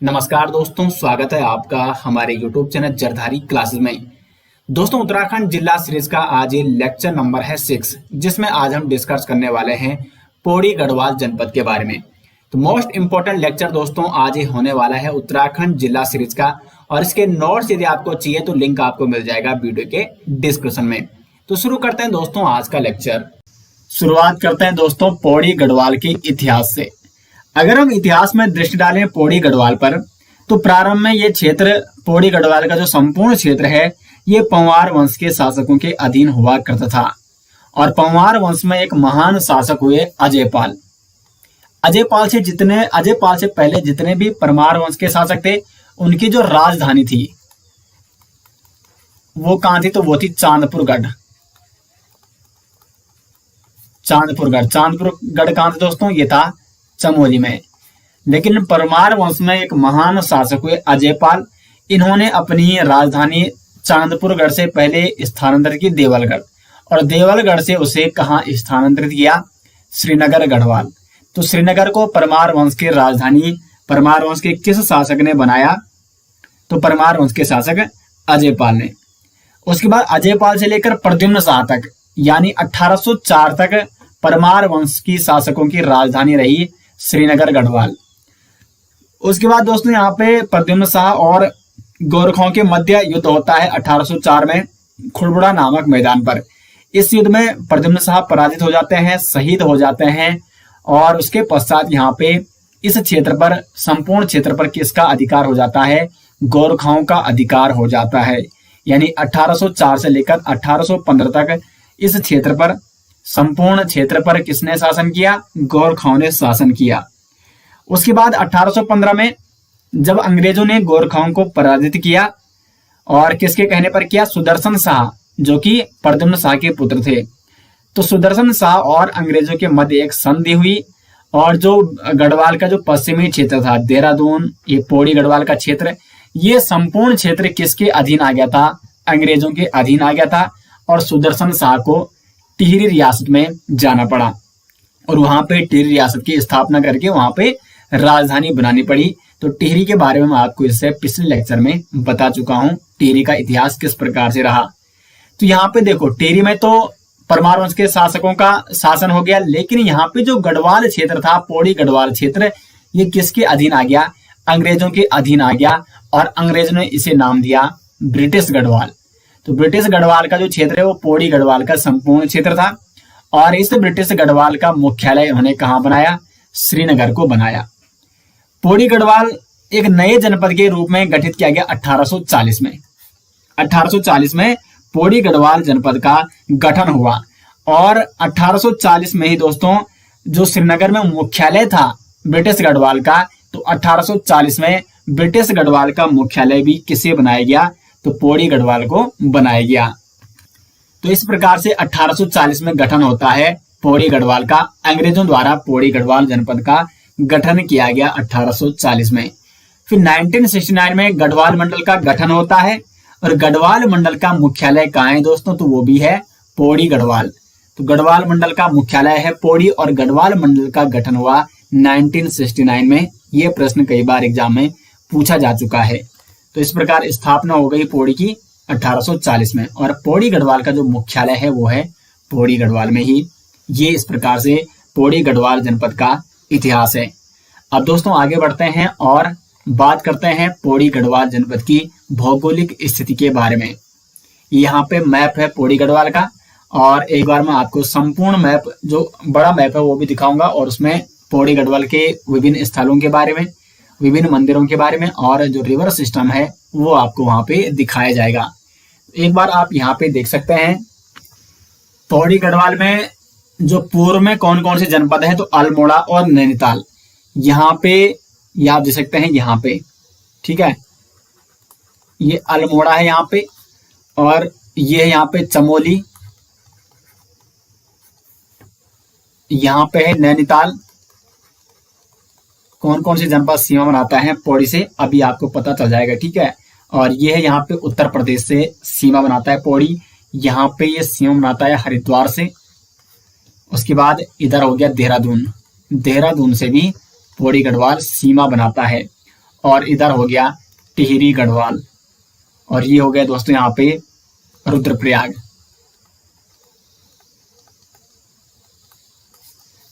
नमस्कार दोस्तों, स्वागत है आपका हमारे YouTube चैनल जरधारी क्लासेस में। दोस्तों, उत्तराखंड जिला सीरीज का आज ये लेक्चर नंबर है 6, जिसमें आज हम डिस्कस करने वाले हैं पौड़ी गढ़वाल जनपद के बारे में। तो मोस्ट इंपोर्टेंट लेक्चर दोस्तों आज ये होने वाला है उत्तराखंड जिला सीरीज का, और इसके नोट्स यदि आपको चाहिए तो लिंक आपको मिल जाएगा वीडियो के डिस्क्रिप्शन में। तो शुरू करते हैं दोस्तों आज का लेक्चर। शुरुआत करते हैं दोस्तों पौड़ी गढ़वाल के इतिहास से। अगर हम इतिहास में दृष्टि डालें पौड़ी गढ़वाल पर, तो प्रारंभ में ये क्षेत्र पौड़ी गढ़वाल का जो संपूर्ण क्षेत्र है ये पंवार वंश के शासकों के अधीन हुआ करता था। और पंवार वंश में एक महान शासक हुए अजयपाल। अजयपाल से पहले जितने भी परमार वंश के शासक थे, उनकी जो राजधानी थी वो कहां थी? तो वो थी चांदपुरगढ़। चांदपुरगढ़ कहां था दोस्तों? ये था चमोली में। लेकिन परमार वंश में एक महान शासक हुए अजयपाल। इन्होंने अपनी राजधानी चांदपुरगढ़ से पहले स्थानांतरित की देवलगढ़, और देवलगढ़ से उसे कहां स्थानांतरित किया? श्रीनगर गढ़वाल। तो श्रीनगर को परमार वंश की राजधानी परमार वंश के किस शासक ने बनाया? तो परमार वंश के शासक अजयपाल ने। उसके बाद अजयपाल से लेकर प्रद्युम्न शाह तक, यानी 1804 तक परमार वंश की शासकों की राजधानी रही श्रीनगर गढ़वाल। उसके बाद दोस्तों यहाँ पे प्रद्युम्न शाह और गोरखाओं के मध्य युद्ध होता है 1804 में खुड़बुड़ा नामक मैदान पर। इस युद्ध में प्रद्युम्न शाह पराजित हो जाते हैं, शहीद हो जाते हैं, और उसके पश्चात यहाँ पे इस क्षेत्र पर, संपूर्ण क्षेत्र पर किसका अधिकार हो जाता है? गोरखाओं का अधिकार हो जाता है। यानी 1804 से लेकर 1815 तक इस क्षेत्र पर, संपूर्ण क्षेत्र पर किसने शासन किया? गोरखाओं ने शासन किया। उसके बाद 1815 में जब अंग्रेजों ने गोरखाओं को पराजित किया, और किसके कहने पर किया? सुदर्शन शाह, जो कि प्रद्युम्न शाह के पुत्र थे। तो सुदर्शन शाह और अंग्रेजों के मध्य एक संधि हुई, और जो गढ़वाल का जो पश्चिमी क्षेत्र था, देहरादून, ये पौड़ी गढ़वाल का क्षेत्र, ये संपूर्ण क्षेत्र किसके अधीन आ गया था? अंग्रेजों के अधीन आ गया था। और सुदर्शन शाह को टिहरी रियासत में जाना पड़ा, और वहां पे टिहरी रियासत की स्थापना करके वहां पे राजधानी बनानी पड़ी। तो टिहरी के बारे में मैं आपको इससे पिछले लेक्चर में बता चुका हूं, टिहरी का इतिहास किस प्रकार से रहा। तो यहाँ पे देखो, टिहरी में तो परमार वंश के शासकों का शासन हो गया, लेकिन यहाँ पे जो गढ़वाल क्षेत्र था, पौड़ी गढ़वाल क्षेत्र, ये किसके अधीन आ गया? अंग्रेजों के अधीन आ गया, और अंग्रेजों ने इसे नाम दिया ब्रिटिश गढ़वाल। तो ब्रिटिश गढ़वाल का जो क्षेत्र है वो पौड़ी गढ़वाल का संपूर्ण क्षेत्र था, और इस ब्रिटिश गढ़वाल का मुख्यालय उन्होंने कहां बनाया? श्रीनगर को बनाया। पौड़ी गढ़वाल एक नए जनपद के रूप में गठित किया गया 1840 में। 1840 में पौड़ी गढ़वाल जनपद का गठन हुआ, और 1840 में ही दोस्तों जो श्रीनगर में मुख्यालय था ब्रिटिश गढ़वाल का, तो 1840 में ब्रिटिश गढ़वाल का मुख्यालय भी किसे बनाया गया? तो पौड़ी गढ़वाल को बनाया गया। तो इस प्रकार से 1840 में गठन होता है पौड़ी गढ़वाल का। अंग्रेजों द्वारा पौड़ी गढ़वाल जनपद का गठन किया गया 1840 में। फिर 1969 में गढ़वाल मंडल का गठन होता है, और गढ़वाल मंडल का मुख्यालय कहाँ है दोस्तों? तो वो भी है पौड़ी गढ़वाल। तो गढ़वाल मंडल का मुख्यालय है पौड़ी, और गढ़वाल मंडल का गठन हुआ 1969 में। ये प्रश्न कई बार एग्जाम में पूछा जा चुका है। तो इस प्रकार स्थापना हो गई पौड़ी की 1840 में, और पौड़ी गढ़वाल का जो मुख्यालय है वो है पौड़ी गढ़वाल में ही। ये इस प्रकार से पौड़ी गढ़वाल जनपद का इतिहास है। अब दोस्तों आगे बढ़ते हैं और बात करते हैं पौड़ी गढ़वाल जनपद की भौगोलिक स्थिति के बारे में। यहाँ पे मैप है पौड़ी गढ़वाल का, और एक बार मैं आपको संपूर्ण मैप, जो बड़ा मैप है वो भी दिखाऊंगा, और उसमें पौड़ी गढ़वाल के विभिन्न स्थलों के बारे में, विभिन्न मंदिरों के बारे में, और जो रिवर सिस्टम है वो आपको वहां पे दिखाया जाएगा। एक बार आप यहाँ पे देख सकते हैं पौड़ी गढ़वाल में जो पूर्व में कौन कौन से जनपद है? तो अल्मोड़ा और नैनीताल। यहाँ पे ये आप देख सकते हैं, यहाँ पे, ठीक है, ये अल्मोड़ा है यहाँ पे, और ये है यहाँ पे चमोली, यहाँ पे है नैनीताल। कौन कौन से जनपद सीमा बनाता है पौड़ी से, अभी आपको पता चल जाएगा, ठीक है। और ये है यहाँ पे उत्तर प्रदेश से सीमा बनाता है पौड़ी। यहाँ पे ये सीमा बनाता है हरिद्वार से। उसके बाद इधर हो गया देहरादून, देहरादून से भी पौड़ी गढ़वाल सीमा बनाता है। और इधर हो गया टिहरी गढ़वाल, और ये हो गया दोस्तों यहाँ पे रुद्रप्रयाग।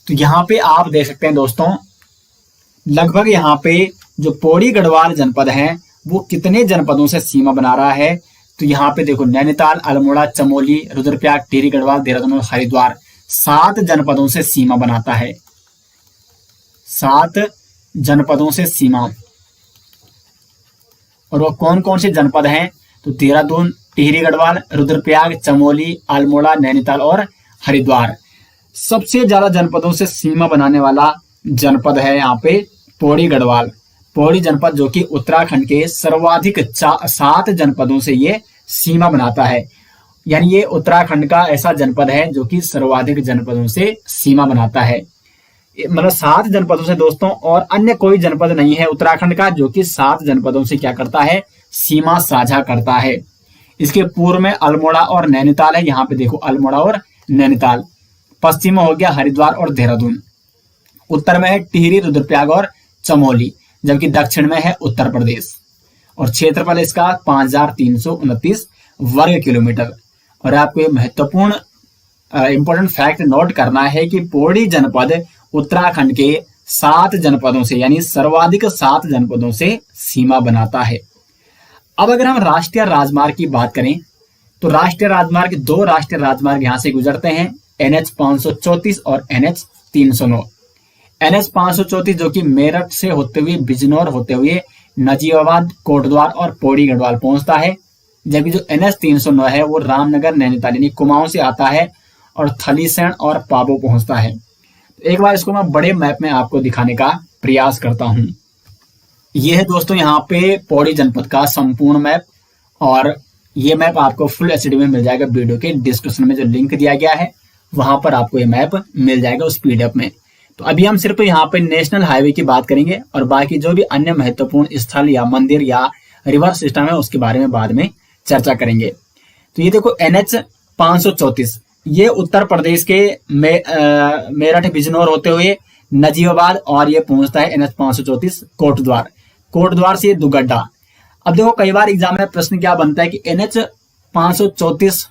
तो यहाँ पे आप देख सकते हैं दोस्तों, लगभग यहाँ पे जो पौड़ी गढ़वाल जनपद है वो कितने जनपदों से सीमा बना रहा है। तो यहाँ पे देखो नैनीताल, अल्मोड़ा, चमोली, रुद्रप्रयाग, टिहरी गढ़वाल, देहरादून और हरिद्वार 7 जनपदों से सीमा बनाता है। 7 जनपदों से सीमा। और वो कौन कौन से जनपद हैं? तो देहरादून, टिहरी गढ़वाल, रुद्रप्रयाग, चमोली, अल्मोड़ा, नैनीताल और हरिद्वार। सबसे ज्यादा जनपदों से सीमा बनाने वाला जनपद है यहाँ पे पौड़ी गढ़वाल। पौड़ी जनपद जो कि उत्तराखंड के सर्वाधिक 7 जनपदों से ये सीमा बनाता है। यानी ये उत्तराखंड का ऐसा जनपद है जो कि सर्वाधिक जनपदों से सीमा बनाता है। मतलब 7 जनपदों से दोस्तों, और अन्य कोई जनपद नहीं है उत्तराखंड का जो कि 7 जनपदों से क्या करता है, सीमा साझा करता है। इसके पूर्व में अल्मोड़ा और नैनीताल है। यहाँ पे देखो अल्मोड़ा और नैनीताल। पश्चिम में हो गया हरिद्वार और देहरादून। उत्तर में है टिहरी, रुद्रप्रयाग और चमोली, जबकि दक्षिण में है उत्तर प्रदेश। और क्षेत्रफल इसका 5329 वर्ग किलोमीटर। और आपको ये महत्वपूर्ण इंपॉर्टेंट फैक्ट नोट करना है कि पौड़ी जनपद उत्तराखंड के 7 जनपदों से, यानी सर्वाधिक 7 जनपदों से सीमा बनाता है। अब अगर हम राष्ट्रीय राजमार्ग की बात करें तो राष्ट्रीय राजमार्ग, 2 राष्ट्रीय राजमार्ग यहां से गुजरते हैं, NH 534 और NH 309। NH 534 जो कि मेरठ से होते हुए, बिजनौर होते हुए नजीबाबाद, कोटद्वार और पौड़ी गढ़वाल पहुंचता है। जबकि जो NH 309 है वो रामनगर, नैनीताल यानी कुमाऊं से आता है और थलीसैंण और पाबो पहुंचता है। एक बार इसको मैं बड़े मैप में आपको दिखाने का प्रयास करता हूं। यह है दोस्तों यहाँ पे पौड़ी जनपद का संपूर्ण मैप, और ये मैप आपको फुल एचडी में मिल जाएगा। वीडियो के डिस्क्रिप्शन में जो लिंक दिया गया है वहां पर आपको ये मैप मिल जाएगा उस पीडीएफ में। तो अभी हम सिर्फ यहाँ पे नेशनल हाईवे की बात करेंगे, और बाकी जो भी अन्य महत्वपूर्ण स्थल या मंदिर या रिवर सिस्टम है उसके बारे में बाद में चर्चा करेंगे। तो ये देखो NH 534 ये उत्तर प्रदेश के मेरठ, बिजनौर होते हुए नजीबाबाद, और ये पहुंचता है NH 534 कोटद्वार। कोटद्वार से दुगड्डा। अब देखो कई बार एग्जाम में प्रश्न क्या बनता है कि NH 534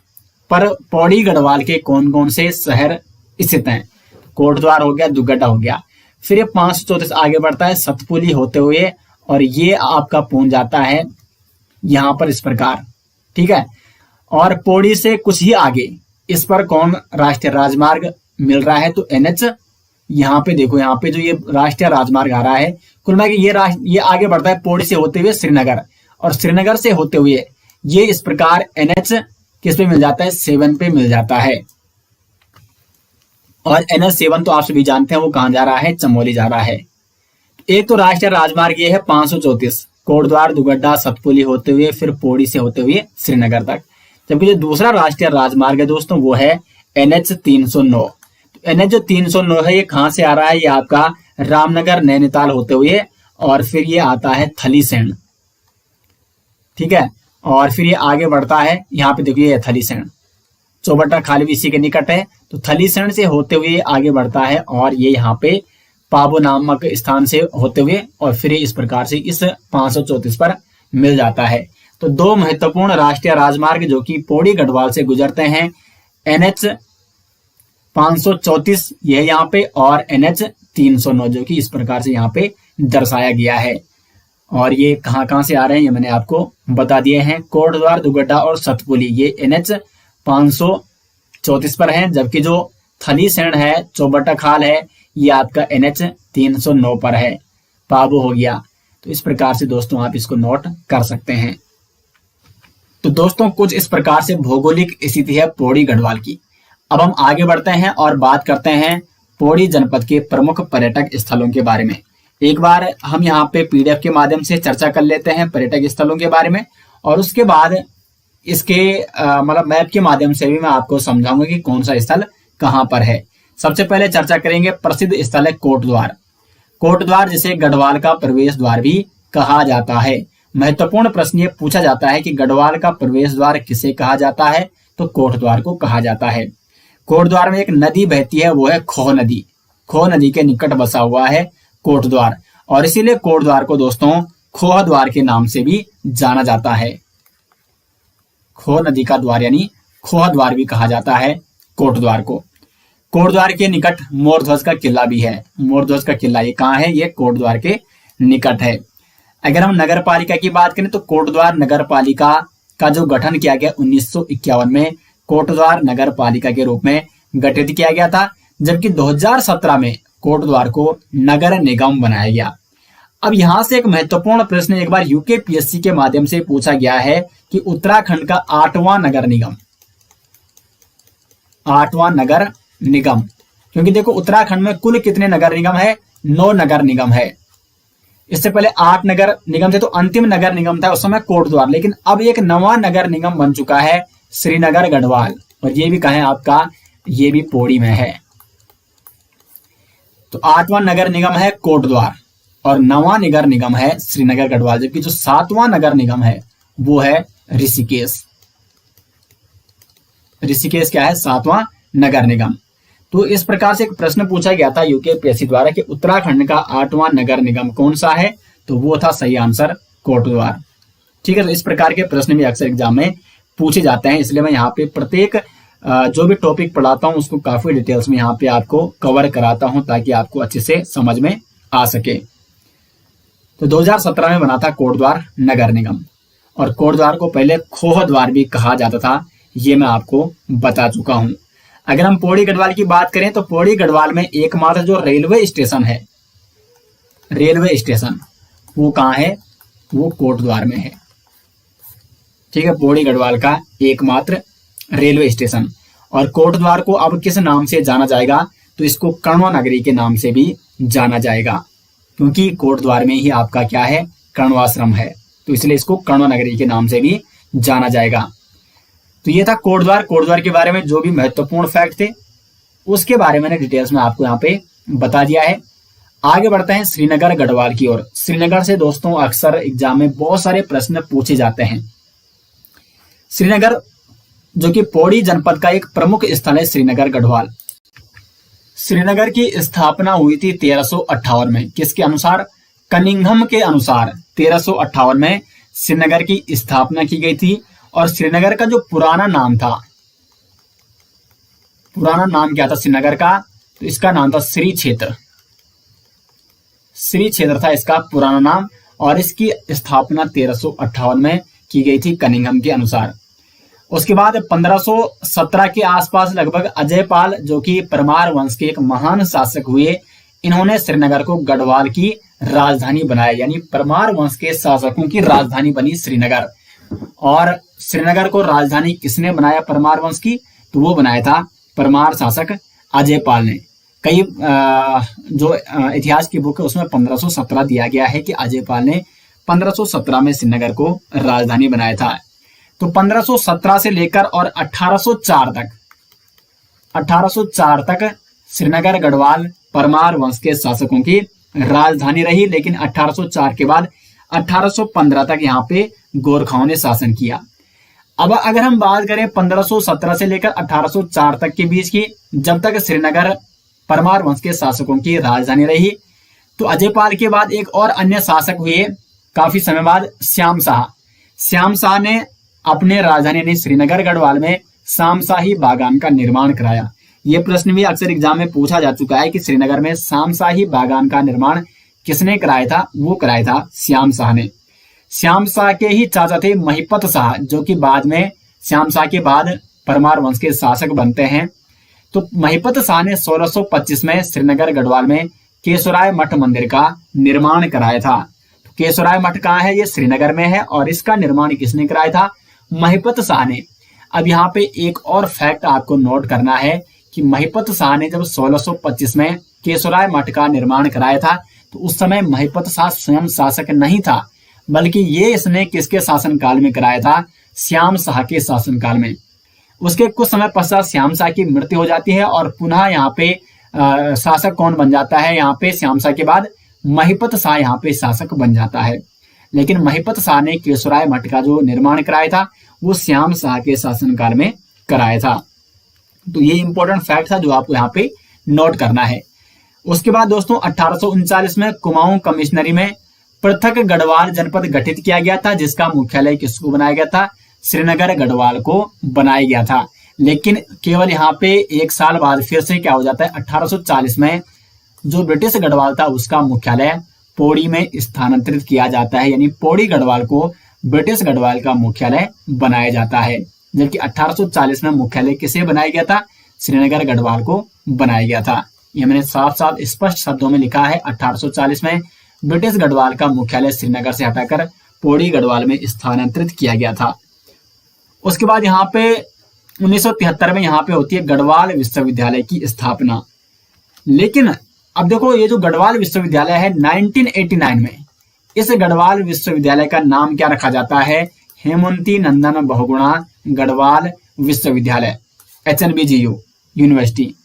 पर पौड़ी गढ़वाल के कौन कौन से शहर स्थित हैं। कोटद्वार हो गया, दुगड्डा हो गया। फिर ये 534 आगे बढ़ता है सतपुली होते हुए, और ये आपका पहुंच जाता है यहां पर इस प्रकार, ठीक है। और पौड़ी से कुछ ही आगे इस पर कौन राष्ट्रीय राजमार्ग मिल रहा है, तो NH, यहाँ पे देखो, यहाँ पे जो ये राष्ट्रीय राजमार्ग आ रहा है, कुल मिला के ये आगे बढ़ता है पौड़ी से होते हुए श्रीनगर, और श्रीनगर से होते हुए ये इस प्रकार NH किस पे मिल जाता है, 7 पे मिल जाता है। और NH 7 तो आप सभी जानते हैं वो कहां जा रहा है, चमोली जा रहा है। एक तो राष्ट्रीय राजमार्ग ये है 534 कोटद्वार, दुगड्डा, सतपुली होते हुए फिर पौड़ी से होते हुए श्रीनगर तक। जबकि जो दूसरा राष्ट्रीय राजमार्ग है दोस्तों वो है NH 309। तो NH जो 309 है ये कहां से आ रहा है, ये आपका रामनगर, नैनीताल होते हुए, और फिर ये आता है थलीसैंण, ठीक है। और फिर ये आगे बढ़ता है, यहाँ पे देखिए थलीसैंण, चौबट्टा खाल भी इसी के निकट है। तो थलीसैंण से होते हुए आगे बढ़ता है, और ये यहाँ पे पाबो नामक स्थान से होते हुए, और फिर इस प्रकार से इस 534 पर मिल जाता है। तो 2 महत्वपूर्ण राष्ट्रीय राजमार्ग जो कि पौड़ी गढ़वाल से गुजरते हैं, NH 534 यह यहाँ पे, और NH 309 जो कि इस प्रकार से यहाँ पे दर्शाया गया है। और ये कहाँ कहाँ से आ रहे हैं ये मैंने आपको बता दिए हैं। कोटद्वार, दुगड्डा और सतपुली ये NH 534 पर है, जबकि जो थलीसैंण है, चौबट्टा खाल है, ये आपका NH 309 पर है। पाबो हो गया। तो इस प्रकार से दोस्तों आप इसको नोट कर सकते हैं। तो दोस्तों कुछ इस प्रकार से भौगोलिक स्थिति है पौड़ी गढ़वाल की। अब हम आगे बढ़ते हैं और बात करते हैं पौड़ी जनपद के प्रमुख पर्यटक स्थलों के बारे में। एक बार हम यहाँ पे पीडीएफ के माध्यम से चर्चा कर लेते हैं पर्यटक स्थलों के बारे में, और उसके बाद इसके मतलब मैप के माध्यम से भी मैं आपको समझाऊंगा कि कौन सा स्थल कहाँ पर है। सबसे पहले चर्चा करेंगे प्रसिद्ध स्थल है कोटद्वार। कोटद्वार जिसे गढ़वाल का प्रवेश द्वार भी कहा जाता है। महत्वपूर्ण प्रश्न ये पूछा जाता है कि गढ़वाल का प्रवेश द्वार किसे कहा जाता है, तो कोटद्वार को कहा जाता है। कोटद्वार में एक नदी बहती है, वो है खोह नदी। खोह नदी के निकट बसा हुआ है कोटद्वार, और इसीलिए कोटद्वार को दोस्तों खोह द्वार के नाम से भी जाना जाता है। खोह नदी का द्वार यानी खोह द्वार भी कहा जाता है कोट द्वार को। कोट द्वार के निकट मोर ध्वज का किला भी है। मोर ध्वज का किला ये कहाँ है? ये कोट द्वार के निकट है। अगर हम नगर पालिका की बात करें तो कोट द्वार नगर पालिका का जो गठन किया गया 1951 में कोट द्वार नगर पालिका के रूप में गठित किया गया था, जबकि 2017 में कोट द्वार को नगर निगम बनाया गया। अब यहां से एक महत्वपूर्ण प्रश्न एक बार यूकेपीएससी के माध्यम से पूछा गया है कि उत्तराखंड का 8वां नगर निगम, 8वां नगर निगम, क्योंकि देखो उत्तराखंड में कुल कितने नगर निगम है? 9 नगर निगम है। इससे पहले 8 नगर निगम थे, तो अंतिम नगर निगम था उस समय कोट द्वार, लेकिन अब एक नवा नगर निगम बन चुका है श्रीनगर गढ़वाल, और ये भी कहाँ है आपका? ये भी पौड़ी में है। तो 8वां नगर निगम है कोट द्वार और 9वां नगर निगम है श्रीनगर गढ़वाल, जबकि जो 7वां नगर निगम है वो है ऋषिकेश। ऋषिकेश क्या है? 7वां नगर निगम। तो इस प्रकार से एक प्रश्न पूछा गया था यूकेपीएससी द्वारा कि उत्तराखंड का 8वां नगर निगम कौन सा है? तो वो था सही आंसर कोट द्वार। ठीक है, तो इस प्रकार के प्रश्न भी अक्सर एग्जाम में पूछे जाते हैं, इसलिए मैं यहाँ पे प्रत्येक जो भी टॉपिक पढ़ाता हूँ उसको काफी डिटेल्स में यहाँ पे आपको कवर कराता हूँ ताकि आपको अच्छे से समझ में आ सके। तो 2017 में बना था कोट द्वार नगर निगम, और कोट द्वार को पहले खोह द्वार भी कहा जाता था, ये मैं आपको बता चुका हूं। अगर हम पौड़ी गढ़वाल की बात करें तो पौड़ी गढ़वाल में एकमात्र जो रेलवे स्टेशन है, रेलवे स्टेशन वो कहाँ है? वो कोट द्वार में है। ठीक है, पौड़ी गढ़वाल का एकमात्र रेलवे स्टेशन। और कोट द्वार को अब किस नाम से जाना जाएगा? तो इसको कण्वा नगरी के नाम से भी जाना जाएगा, क्योंकि कोट द्वार में ही आपका क्या है? कण्वाश्रम है, तो इसलिए इसको कण्वा नगरी के नाम से भी जाना जाएगा। तो ये था कोट द्वार। कोट द्वार के बारे में जो भी महत्वपूर्ण फैक्ट थे उसके बारे में डिटेल्स में आपको यहाँ पे बता दिया है। आगे बढ़ते हैं श्रीनगर गढ़वाल की ओर। श्रीनगर से दोस्तों अक्सर एग्जाम में बहुत सारे प्रश्न पूछे जाते हैं। श्रीनगर जो कि पौड़ी जनपद का एक प्रमुख स्थल है श्रीनगर गढ़वाल। श्रीनगर की स्थापना हुई थी 1358 में। किसके अनुसार? कनिंघम के अनुसार 1358 में श्रीनगर की स्थापना की गई थी। और श्रीनगर का जो पुराना नाम था, पुराना नाम क्या था श्रीनगर का? तो इसका नाम था श्री क्षेत्र। श्री क्षेत्र था इसका पुराना नाम, और इसकी स्थापना 1358 में की गई थी कनिंघम के अनुसार। उसके बाद 1517 के आसपास लगभग अजयपाल जो कि परमार वंश के एक महान शासक हुए, इन्होंने श्रीनगर को गढ़वाल की राजधानी बनाया, यानी परमार वंश के शासकों की राजधानी बनी श्रीनगर। और श्रीनगर को राजधानी किसने बनाया परमार वंश की? तो वो बनाया था परमार शासक अजयपाल ने। कई जो इतिहास की बुक है उसमें 1517 दिया गया है कि अजयपाल ने 1517 में श्रीनगर को राजधानी बनाया था। तो 1517 से लेकर और 1804 तक श्रीनगर गढ़वाल परमार वंश के शासकों की राजधानी रही, लेकिन 1804 के बाद 1815 तक यहाँ पे गोरखाओं ने शासन किया। अब अगर हम बात करें 1517 से लेकर 1804 तक के बीच की, जब तक श्रीनगर परमार वंश के शासकों की राजधानी रही, तो अजयपाल के बाद एक और अन्य शासक हुए काफी समय बाद, श्याम शाह। श्याम शाह ने अपने राजधानी श्रीनगर गढ़वाल में शामशाही बागान का निर्माण कराया। यह प्रश्न भी अक्सर एग्जाम में पूछा जा चुका है कि श्रीनगर में शामशाही बागान का निर्माण किसने कराया था? वो कराया था श्याम शाह ने। श्याम शाह के ही चाचा थे महिपत शाह, जो कि बाद में श्याम शाह के बाद परमार वंश के शासक बनते हैं। तो महिपत शाह ने 1625 में श्रीनगर गढ़वाल में केशवराय मठ मंदिर का निर्माण कराया था। तो केशवराय मठ कहाँ है? ये श्रीनगर में है, और इसका निर्माण किसने कराया था? महिपत शाह ने। अब यहाँ पे एक और फैक्ट आपको नोट करना है कि महिपत शाह ने जब 1625 में केशवराय मठ का निर्माण कराया था, तो उस समय महिपत शाह स्वयं शासक नहीं था, बल्कि ये इसने किसके शासनकाल में कराया था? श्याम शाह के शासनकाल में। उसके कुछ समय पश्चात श्याम शाह की मृत्यु हो जाती है, और पुनः यहाँ पे शासक कौन बन जाता है? यहाँ पे श्याम शाह के बाद महिपत शाह यहाँ पे शासक बन जाता है। लेकिन महिपत शाह ने केशवराय मठ का जो निर्माण कराया था वो श्याम शाह के शासनकाल में कराया था। तो ये इंपॉर्टेंट फैक्ट था जो आपको यहाँ पे नोट करना है। उसके बाद दोस्तों 1839 में कुमाऊं कमिश्नरी में पृथक गढ़वाल जनपद गठित किया गया था, जिसका मुख्यालय किसको बनाया गया था? श्रीनगर गढ़वाल को बनाया गया था। लेकिन केवल यहाँ पे एक साल बाद फिर से क्या हो जाता है, 1840 में जो ब्रिटिश गढ़वाल था उसका मुख्यालय पौड़ी में स्थानांतरित किया जाता है, यानी पौड़ी गढ़वाल को ब्रिटिश गढ़वाल का मुख्यालय बनाया जाता है। जबकि 1840 में मुख्यालय किसे बनाया गया था? श्रीनगर गढ़वाल को बनाया गया था। ये मैंने साफ साफ स्पष्ट शब्दों में लिखा है, 1840 में ब्रिटिश गढ़वाल का मुख्यालय श्रीनगर से हटाकर पौड़ी गढ़वाल में स्थानांतरित किया गया था। उसके बाद यहाँ पे 1973 में यहाँ पे होती है गढ़वाल विश्वविद्यालय की स्थापना। लेकिन अब देखो, ये जो गढ़वाल विश्वविद्यालय है 1989 में, इस गढ़वाल विश्वविद्यालय का नाम क्या रखा जाता है? हेमवती नंदन बहुगुणा गढ़वाल विश्वविद्यालय, HNBGU यूनिवर्सिटी।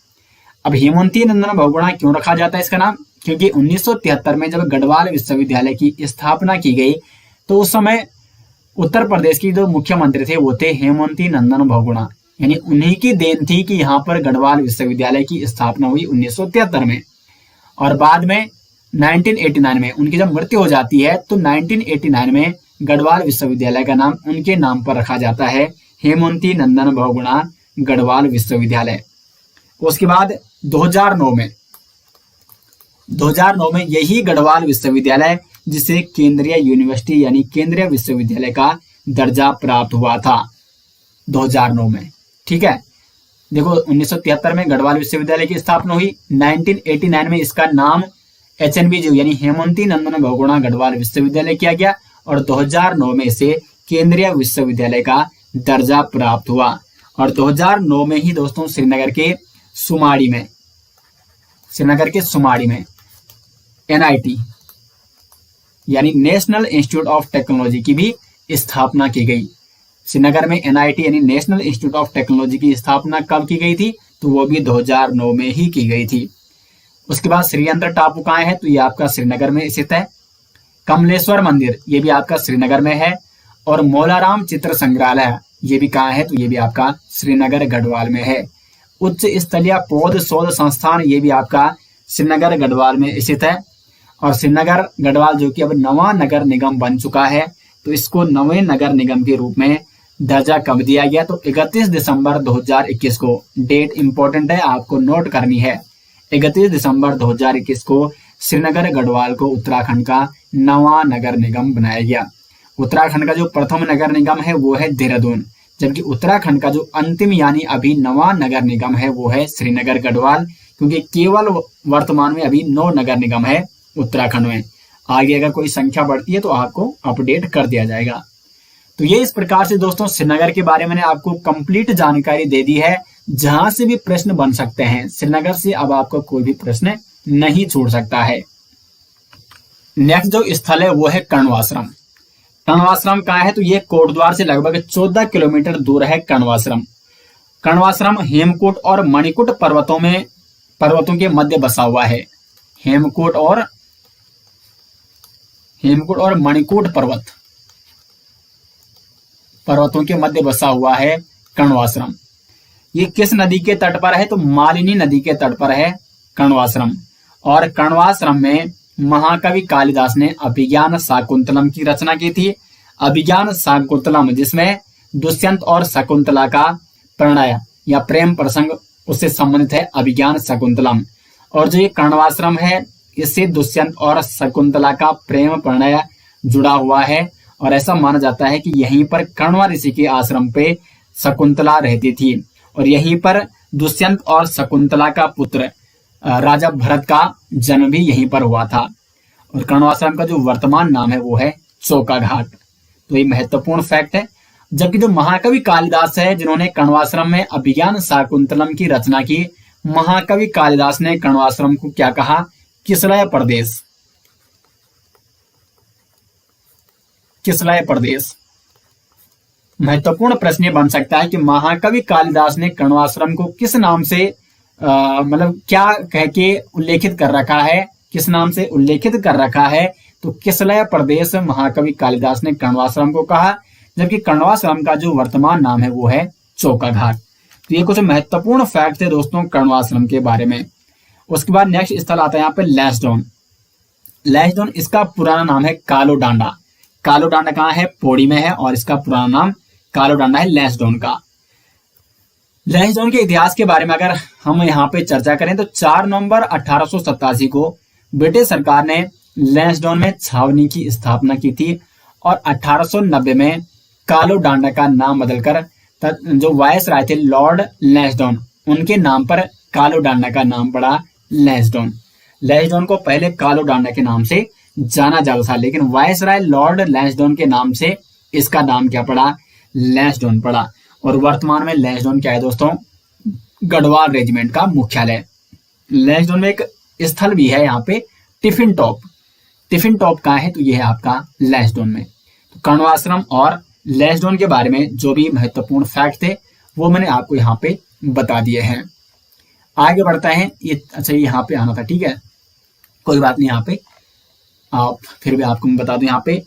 अब हेमवती नंदन बहुगुणा क्यों रखा जाता है इसका नाम? क्योंकि 1973 में जब गढ़वाल विश्वविद्यालय की स्थापना की गई तो उस समय उत्तर प्रदेश की जो मुख्यमंत्री थे वो थे हेमवती नंदन बहुगुणा, यानी उन्हीं की देन थी कि यहाँ पर गढ़वाल विश्वविद्यालय की स्थापना हुई 1973 में। और बाद में 1989 में उनकी जब मृत्यु हो जाती है तो 1989 में गढ़वाल विश्वविद्यालय का नाम उनके नाम पर रखा जाता है, हेमवती नंदन बहुगुणा गढ़वाल विश्वविद्यालय। उसके बाद 2009 में यही गढ़वाल विश्वविद्यालय जिसे केंद्रीय यूनिवर्सिटी यानी केंद्रीय विश्वविद्यालय का दर्जा प्राप्त हुआ था 2009 में। ठीक है, देखो 1973 में गढ़वाल विश्वविद्यालय की स्थापना हुई, 1989 में इसका नाम HNBGU यानी हेमवती नंदन बहुगुणा गढ़वाल विश्वविद्यालय किया गया और 2009 में इसे केंद्रीय विश्वविद्यालय का दर्जा प्राप्त हुआ। और 2009 में ही दोस्तों श्रीनगर के सुमाड़ी में NIT यानी नेशनल इंस्टीट्यूट ऑफ टेक्नोलॉजी की भी स्थापना की गई। श्रीनगर में NIT यानी नेशनल इंस्टीट्यूट ऑफ टेक्नोलॉजी की स्थापना कब की गई थी? तो वो भी 2009 में ही की गई थी। उसके बाद श्रीयंत्र टापू कहाँ है? तो ये आपका श्रीनगर में स्थित है। कमलेश्वर मंदिर ये भी आपका श्रीनगर में है। और मौलाराम चित्र संग्रहालय ये भी कहाँ है? तो ये भी आपका श्रीनगर गढ़वाल में है। उच्च स्तरीय पौध शोध संस्थान ये भी आपका श्रीनगर गढ़वाल में स्थित है। और श्रीनगर गढ़वाल जो कि अब नवा नगर निगम बन चुका है, तो इसको नवे नगर निगम के रूप में दर्जा कब दिया गया? तो 31 दिसंबर 2021 को, डेट इंपॉर्टेंट है आपको नोट करनी है, 31 दिसंबर 2021 को श्रीनगर गढ़वाल को उत्तराखंड का नवा नगर निगम बनाया गया। उत्तराखंड का जो प्रथम नगर निगम है वो है देहरादून, जबकि उत्तराखंड का जो अंतिम यानी अभी नवा नगर निगम है वो है श्रीनगर गढ़वाल, क्योंकि केवल वर्तमान में अभी 9 नगर निगम है उत्तराखंड में। आगे अगर कोई संख्या बढ़ती है तो आपको अपडेट कर दिया जाएगा। तो ये इस प्रकार से दोस्तों श्रीनगर के बारे में आपको कंप्लीट जानकारी दे दी है, जहां से भी प्रश्न बन सकते हैं। श्रीनगर से अब आपको कोई भी प्रश्न नहीं छूट सकता है। नेक्स्ट जो स्थल है वो है कण्वाश्रम। कण्वाश्रम कहाँ है? तो ये कोटद्वार से लगभग 14 किलोमीटर दूर है कण्वाश्रम। कण्वाश्रम हेमकूट और मणिकूट पर्वतों के मध्य बसा हुआ है। हेमकूट और मणिकूट पर्वतों के मध्य बसा हुआ है कण्वाश्रम। ये किस नदी के तट पर है? तो मालिनी नदी के तट पर है कण्वाश्रम। और कण्वाश्रम में महाकवि कालिदास ने अभिज्ञान शाकुंतलम की रचना की थी। अभिज्ञान शाकुंतलम जिसमें दुष्यंत और शकुंतला का प्रणय या प्रेम प्रसंग उससे संबंधित है, अभिज्ञान शाकुंतलम। और जो ये कण्वाश्रम है इससे दुष्यंत और शकुंतला का प्रेम प्रणय जुड़ा हुआ है। और ऐसा माना जाता है कि यहीं पर कण्वा ऋषि के आश्रम पे शकुंतला रहती थी और यहीं पर दुष्यंत और शकुंतला का पुत्र राजा भरत का जन्म भी यहीं पर हुआ था। और कण्वाश्रम का जो वर्तमान नाम है वो है चौका घाट। तो ये महत्वपूर्ण फैक्ट है। जबकि जो महाकवि कालिदास है जिन्होंने कण्वाश्रम में अभिज्ञान शाकुंतलम की रचना की, महाकवि कालिदास ने कण्वाश्रम को क्या कहा? किसलय प्रदेश। किसलय प्रदेश। महत्वपूर्ण प्रश्न बन सकता है कि महाकवि कालिदास ने कण्वाश्रम को किस नाम से मतलब क्या कह के उल्लेखित कर रखा है? किस नाम से उल्लेखित कर रखा है? तो किसलय प्रदेश महाकवि कालिदास ने कण्वाश्रम को कहा, जबकि कण्वाश्रम का जो वर्तमान नाम है वो है चौका घाट। तो ये कुछ महत्वपूर्ण फैक्ट थे दोस्तों कण्वाश्रम के बारे में। उसके बाद नेक्स्ट स्थल आता है यहाँ पे लैंसडाउन। लैंसडाउन इसका पुराना नाम है कालो डांडा। कालो डांडा कहाँ है? पौड़ी में है, और इसका पुराना नाम कालो डांडा है लैंसडाउन का। लैंसडाउन के इतिहास के बारे में अगर हम यहाँ पे चर्चा करें तो 4 नवंबर 1887 को ब्रिटिश सरकार ने लैंसडाउन में छावनी की स्थापना की थी, और 1890 में कालो डांडा का नाम बदलकर जो वायस राय थे लॉर्ड लैंसडाउन, उनके नाम पर कालो डांडा का नाम पड़ा लैंसडाउन। लैंसडाउन को पहले कालो डांडा के नाम से जाना जाता था, लेकिन वायस राय लॉर्ड लैंसडाउन के नाम से इसका नाम क्या पड़ा? लैंसडाउन पड़ा। और वर्तमान में लैंसडाउन क्या है दोस्तों? गढ़वाल रेजिमेंट का मुख्यालय। लैंसडाउन में एक स्थल भी है यहाँ पे टिफिन टॉप। टिफिन टॉप कहाँ है? तो ये है आपका लैंसडाउन में। तो कर्णवाश्रम और लैंसडाउन के बारे में जो भी महत्वपूर्ण फैक्ट थे वो मैंने आपको यहाँ पे बता दिए हैं। आगे बढ़ता है। ये अच्छा, यहाँ पे आना था, ठीक है, कोई बात नहीं, यहाँ पे आप फिर भी आपको मैं बता दूं यहाँ पे।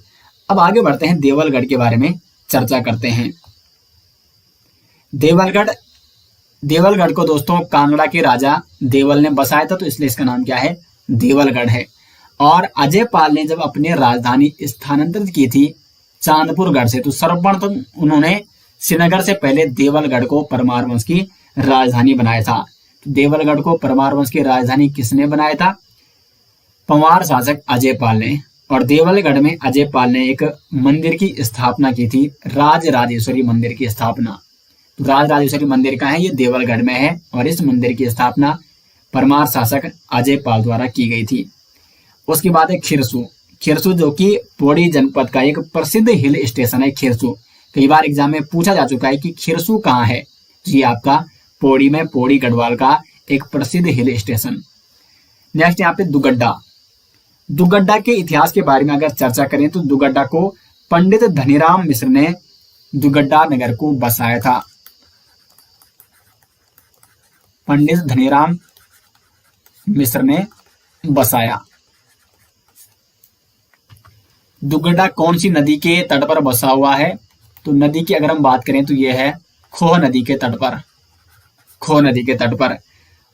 अब आगे बढ़ते हैं, देवलगढ़ के बारे में चर्चा करते हैं। देवलगढ़ को दोस्तों कांगड़ा के राजा देवल ने बसाया था, तो इसलिए इसका नाम क्या है? देवलगढ़ है। और अजय पाल ने जब अपनी राजधानी स्थानांतरित की थी चांदपुरगढ़ से, तो सर्वप्रथम उन्होंने श्रीनगर से पहले देवलगढ़ को परमार वंश की राजधानी बनाया था। तो देवलगढ़ को परमार वंश की राजधानी किसने बनाया था? पंवार शासक अजय पाल ने। और देवलगढ़ में अजय पाल ने एक मंदिर की स्थापना की थी, राजराजेश्वरी मंदिर की स्थापना। तो राजराजेश्वरी मंदिर कहाँ है? ये देवलगढ़ में है, और इस मंदिर की स्थापना परमार शासक अजय पाल द्वारा की गई थी। उसके बाद है खिरसू। खिरसू जो कि पौड़ी जनपद का एक प्रसिद्ध हिल स्टेशन है। खिरसू कई बार एग्जाम में पूछा जा चुका है कि खिरसू कहाँ है। तो ये आपका पौड़ी में, पौड़ी गढ़वाल का एक प्रसिद्ध हिल स्टेशन। नेक्स्ट यहाँ पे दुगड्डा। दुगड्डा के इतिहास के बारे में अगर चर्चा करें तो दुगड्डा को पंडित धनीराम मिश्र ने दुगड्डा नगर को बसाया था। पंडित धनीराम मिश्र ने बसाया। दुगड्डा कौन सी नदी के तट पर बसा हुआ है? तो नदी की अगर हम बात करें तो यह है खोह नदी के तट पर। खोह नदी के तट पर।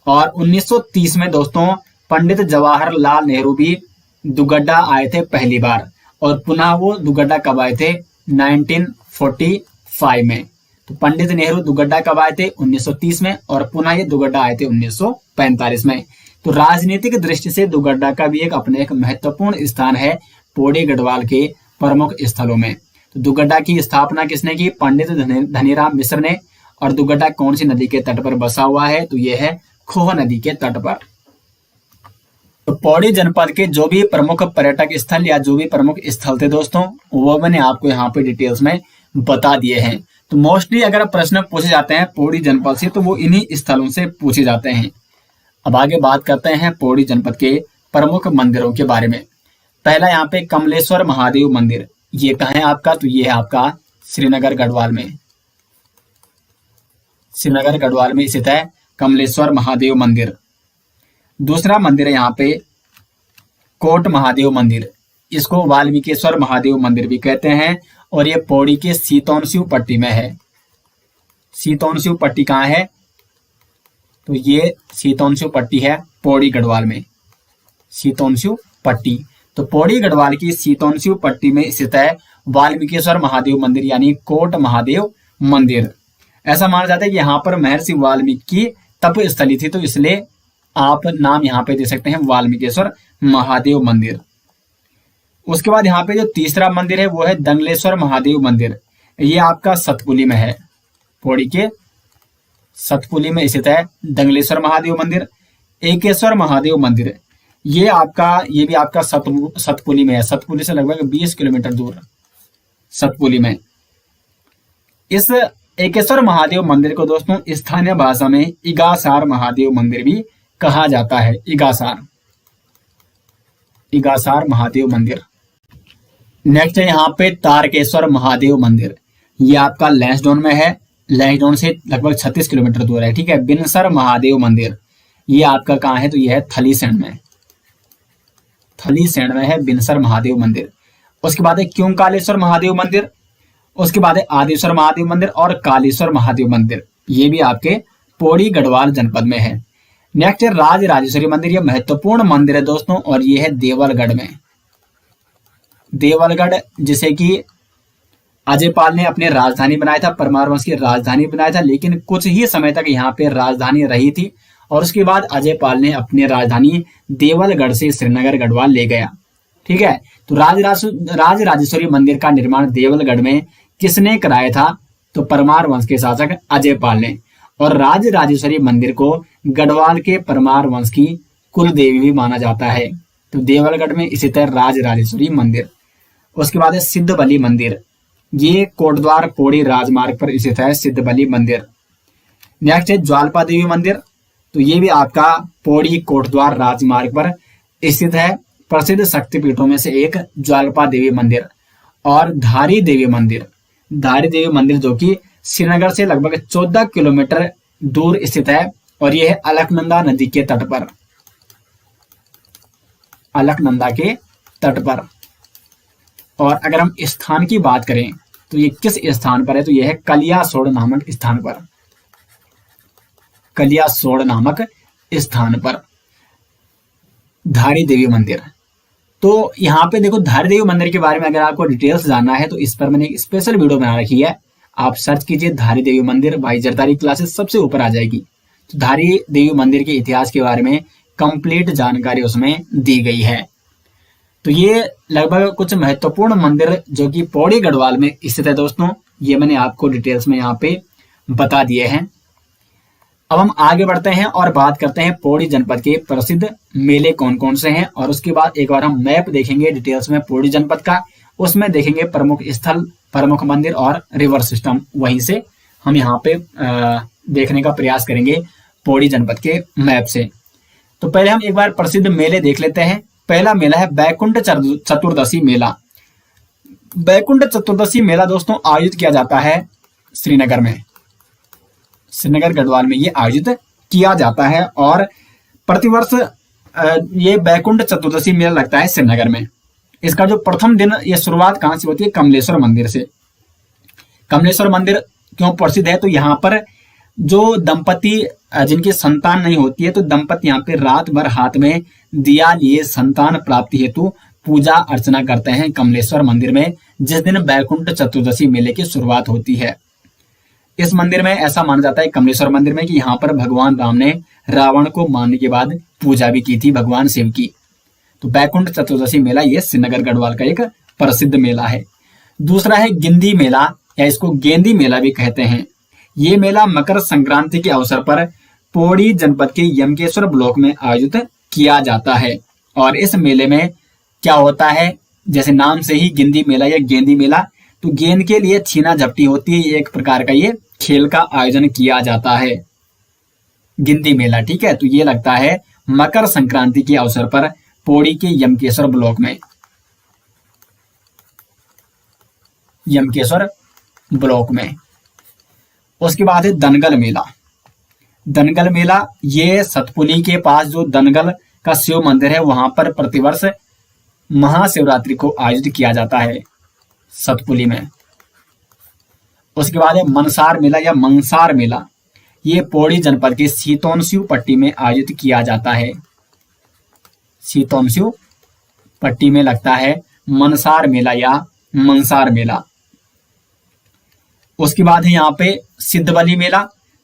और 1930 में दोस्तों पंडित जवाहरलाल नेहरू भी दुगड्डा आए थे पहली बार, और पुनः वो दुगड्डा कब आए थे? 1945 में। तो पंडित नेहरू दुगड्डा कब आए थे? 1930 में, और पुनः ये दुगड्डा आए थे 1945 में। तो राजनीतिक दृष्टि से दुगड्डा का भी एक अपने एक महत्वपूर्ण स्थान है पौड़ी गढ़वाल के प्रमुख स्थलों में। तो दुगड्डा की स्थापना किसने की? पंडित धनीराम मिश्र ने। और दुगड्डा कौन सी नदी के तट पर बसा हुआ है? तो यह है खोह नदी के तट पर। तो पौड़ी जनपद के जो भी प्रमुख पर्यटक स्थल या जो भी प्रमुख स्थल थे दोस्तों, वो मैंने आपको यहाँ पे डिटेल्स में बता दिए हैं। तो मोस्टली अगर प्रश्न पूछे जाते हैं पौड़ी जनपद से तो वो इन्हीं स्थलों से पूछे जाते हैं। अब आगे बात करते हैं पौड़ी जनपद के प्रमुख मंदिरों के बारे में। पहला यहाँ पे कमलेश्वर महादेव मंदिर। ये कहाँ है आपका? तो ये है आपका श्रीनगर गढ़वाल में। श्रीनगर गढ़वाल में स्थित है कमलेश्वर महादेव मंदिर। दूसरा मंदिर है यहाँ पे कोट महादेव मंदिर। इसको वाल्मीकिश्वर महादेव मंदिर भी कहते हैं, और ये पौड़ी के सीतोनशिव पट्टी में है। सीतोनशिव पट्टी कहाँ है? तो ये सीतोनशिव पट्टी है पौड़ी गढ़वाल में। सीतोनशिव पट्टी। तो पौड़ी गढ़वाल की सीतोनशिव पट्टी में स्थित है वाल्मीकिश्वर महादेव मंदिर, यानी कोट महादेव मंदिर। ऐसा माना जाता है कि यहाँ पर महर्षि वाल्मीकि की तप स्थली थी, तो इसलिए आप नाम यहाँ पे दे सकते हैं वाल्मीकिश्वर महादेव मंदिर। उसके बाद यहाँ पे जो तीसरा मंदिर है वो है दंगलेश्वर महादेव मंदिर। ये आपका सतपुली में है। पौड़ी के सतपुली में स्थित है दंगलेश्वर महादेव मंदिर। एकेश्वर महादेव मंदिर, ये भी आपका सतपुली में है। सतपुली से लगभग 20 किलोमीटर दूर सतपुली में। इस एकेश्वर महादेव मंदिर को दोस्तों स्थानीय भाषा में इगासार महादेव मंदिर भी कहा जाता है। इगासार महादेव मंदिर। नेक्स्ट है यहाँ पे तारकेश्वर महादेव मंदिर। ये आपका लैंसडाउन में है। लैंसडाउन से लगभग 36 किलोमीटर दूर है, ठीक है। बिनसर महादेव मंदिर, ये आपका कहाँ है? तो ये है थलीसैंण में। थलीसैंण में है बिनसर महादेव मंदिर। उसके बाद है क्योंकालेश्वर महादेव मंदिर। उसके बाद है आदेश्वर महादेव मंदिर और कालेश्वर महादेव मंदिर। ये भी आपके पौड़ी गढ़वाल जनपद में है। नेक्स्ट है राज राजेश्वरी मंदिर, ये महत्वपूर्ण मंदिर है दोस्तों और ये है देवलगढ़ में। देवलगढ़ जिसे कि अजयपाल ने अपनी राजधानी बनाया था, परमार वंश की राजधानी बनाया था, लेकिन कुछ ही समय तक यहाँ पे राजधानी रही थी और उसके बाद अजयपाल ने अपनी राजधानी देवलगढ़ से श्रीनगर गढ़वाल ले गया। ठीक है, तो राज राजेश्वरी मंदिर का निर्माण देवलगढ़ में किसने कराया था? तो परमार वंश के शासक अजयपाल ने। और राज राजेश्वरी मंदिर को गढ़वाल के परमार वंश की कुल देवी भी माना जाता है। तो देवलगढ़ में स्थित है राज राजेश्वरी मंदिर। उसके बाद है सिद्धबली मंदिर, ये कोटद्वार पौड़ी राजमार्ग पर स्थित है सिद्धबली मंदिर। नेक्स्ट है ज्वालपा देवी मंदिर, तो ये भी आपका पौड़ी कोटद्वार राजमार्ग पर स्थित है। प्रसिद्ध शक्तिपीठों में से एक ज्वालपा देवी मंदिर। और धारी देवी मंदिर, धारी देवी मंदिर जो कि श्रीनगर से लगभग 14 किलोमीटर दूर स्थित है और यह है अलकनंदा नदी के तट पर, अलकनंदा के तट पर। और अगर हम स्थान की बात करें तो ये किस स्थान पर है? तो यह है कलियासोड़ नामक स्थान पर, कलियासोड़ नामक स्थान पर धारी देवी मंदिर। तो यहाँ पे देखो धारी देवी मंदिर के बारे में अगर आपको डिटेल्स जानना है तो इस पर मैंने एक स्पेशल वीडियो बना रखी है, आप सर्च कीजिए धारी देवी मंदिर, भाई जरदारी क्लासेस सबसे ऊपर आ जाएगी। तो धारी देवी मंदिर के इतिहास के बारे में कंप्लीट जानकारी उसमें दी गई है। तो ये लगभग कुछ महत्वपूर्ण मंदिर जो कि पौड़ी गढ़वाल में स्थित है दोस्तों, ये मैंने आपको डिटेल्स में यहाँ पे बता दिए हैं। अब हम आगे बढ़ते हैं और बात करते हैं पौड़ी जनपद के प्रसिद्ध मेले कौन कौन से हैं, और उसके बाद एक बार हम मैप देखेंगे डिटेल्स में पौड़ी जनपद का, उसमें देखेंगे प्रमुख स्थल, प्रमुख मंदिर और रिवर सिस्टम। वहीं से हम यहाँ पे देखने का प्रयास करेंगे पौड़ी जनपद के मैप से। तो पहले हम एक बार प्रसिद्ध मेले देख लेते हैं। पहला मेला है बैकुंठ चतुर्दशी मेला। बैकुंठ चतुर्दशी मेला दोस्तों आयोजित किया जाता है श्रीनगर में, श्रीनगर गढ़वाल में ये आयोजित किया जाता है और प्रतिवर्ष ये बैकुंठ चतुर्दशी मेला लगता है श्रीनगर में। इसका जो प्रथम दिन, ये शुरुआत कहां से होती है? कमलेश्वर मंदिर से। कमलेश्वर मंदिर क्यों प्रसिद्ध है? तो यहाँ पर जो दंपति जिनकी संतान नहीं होती है तो दंपति यहाँ पे रात भर हाथ में दिया लिए संतान प्राप्ति हेतु पूजा अर्चना करते हैं कमलेश्वर मंदिर में, जिस दिन बैकुंठ चतुर्दशी मेले की शुरुआत होती है। इस मंदिर में ऐसा माना जाता है कमलेश्वर मंदिर में कि यहाँ पर भगवान राम ने रावण को मारने के बाद पूजा भी की थी भगवान शिव की। तो बैकुंठ चतुर्दशी मेला ये श्रीनगर गढ़वाल का एक प्रसिद्ध मेला है। दूसरा है गिंदी मेला, या इसको गेंदी मेला भी कहते हैं। ये मेला मकर संक्रांति के अवसर पर पौड़ी जनपद के यमकेश्वर ब्लॉक में आयोजित किया जाता है। और इस मेले में क्या होता है, जैसे नाम से ही गिंदी मेला या गेंदी मेला, तो गेंद के लिए छीना झपटी होती है, एक प्रकार का ये खेल का आयोजन किया जाता है गिंदी मेला। ठीक है, तो ये लगता है मकर संक्रांति के अवसर पर पौड़ी के यमकेश्वर ब्लॉक में, यमकेश्वर ब्लॉक में। उसके बाद है दनगल मेला। दनगल मेला ये सतपुली के पास जो दनगल का शिव मंदिर है वहां पर प्रतिवर्ष महाशिवरात्रि को आयोजित किया जाता है सतपुली में। उसके बाद है मनसार मेला या मंसार मेला, ये पौड़ी जनपद के सीतोनशिव पट्टी में आयोजित किया जाता है। सीतोनशिव पट्टी में लगता है मनसार मेला या मंसार मेला। उसके बाद है यहाँ पे सिद्धबली मेला,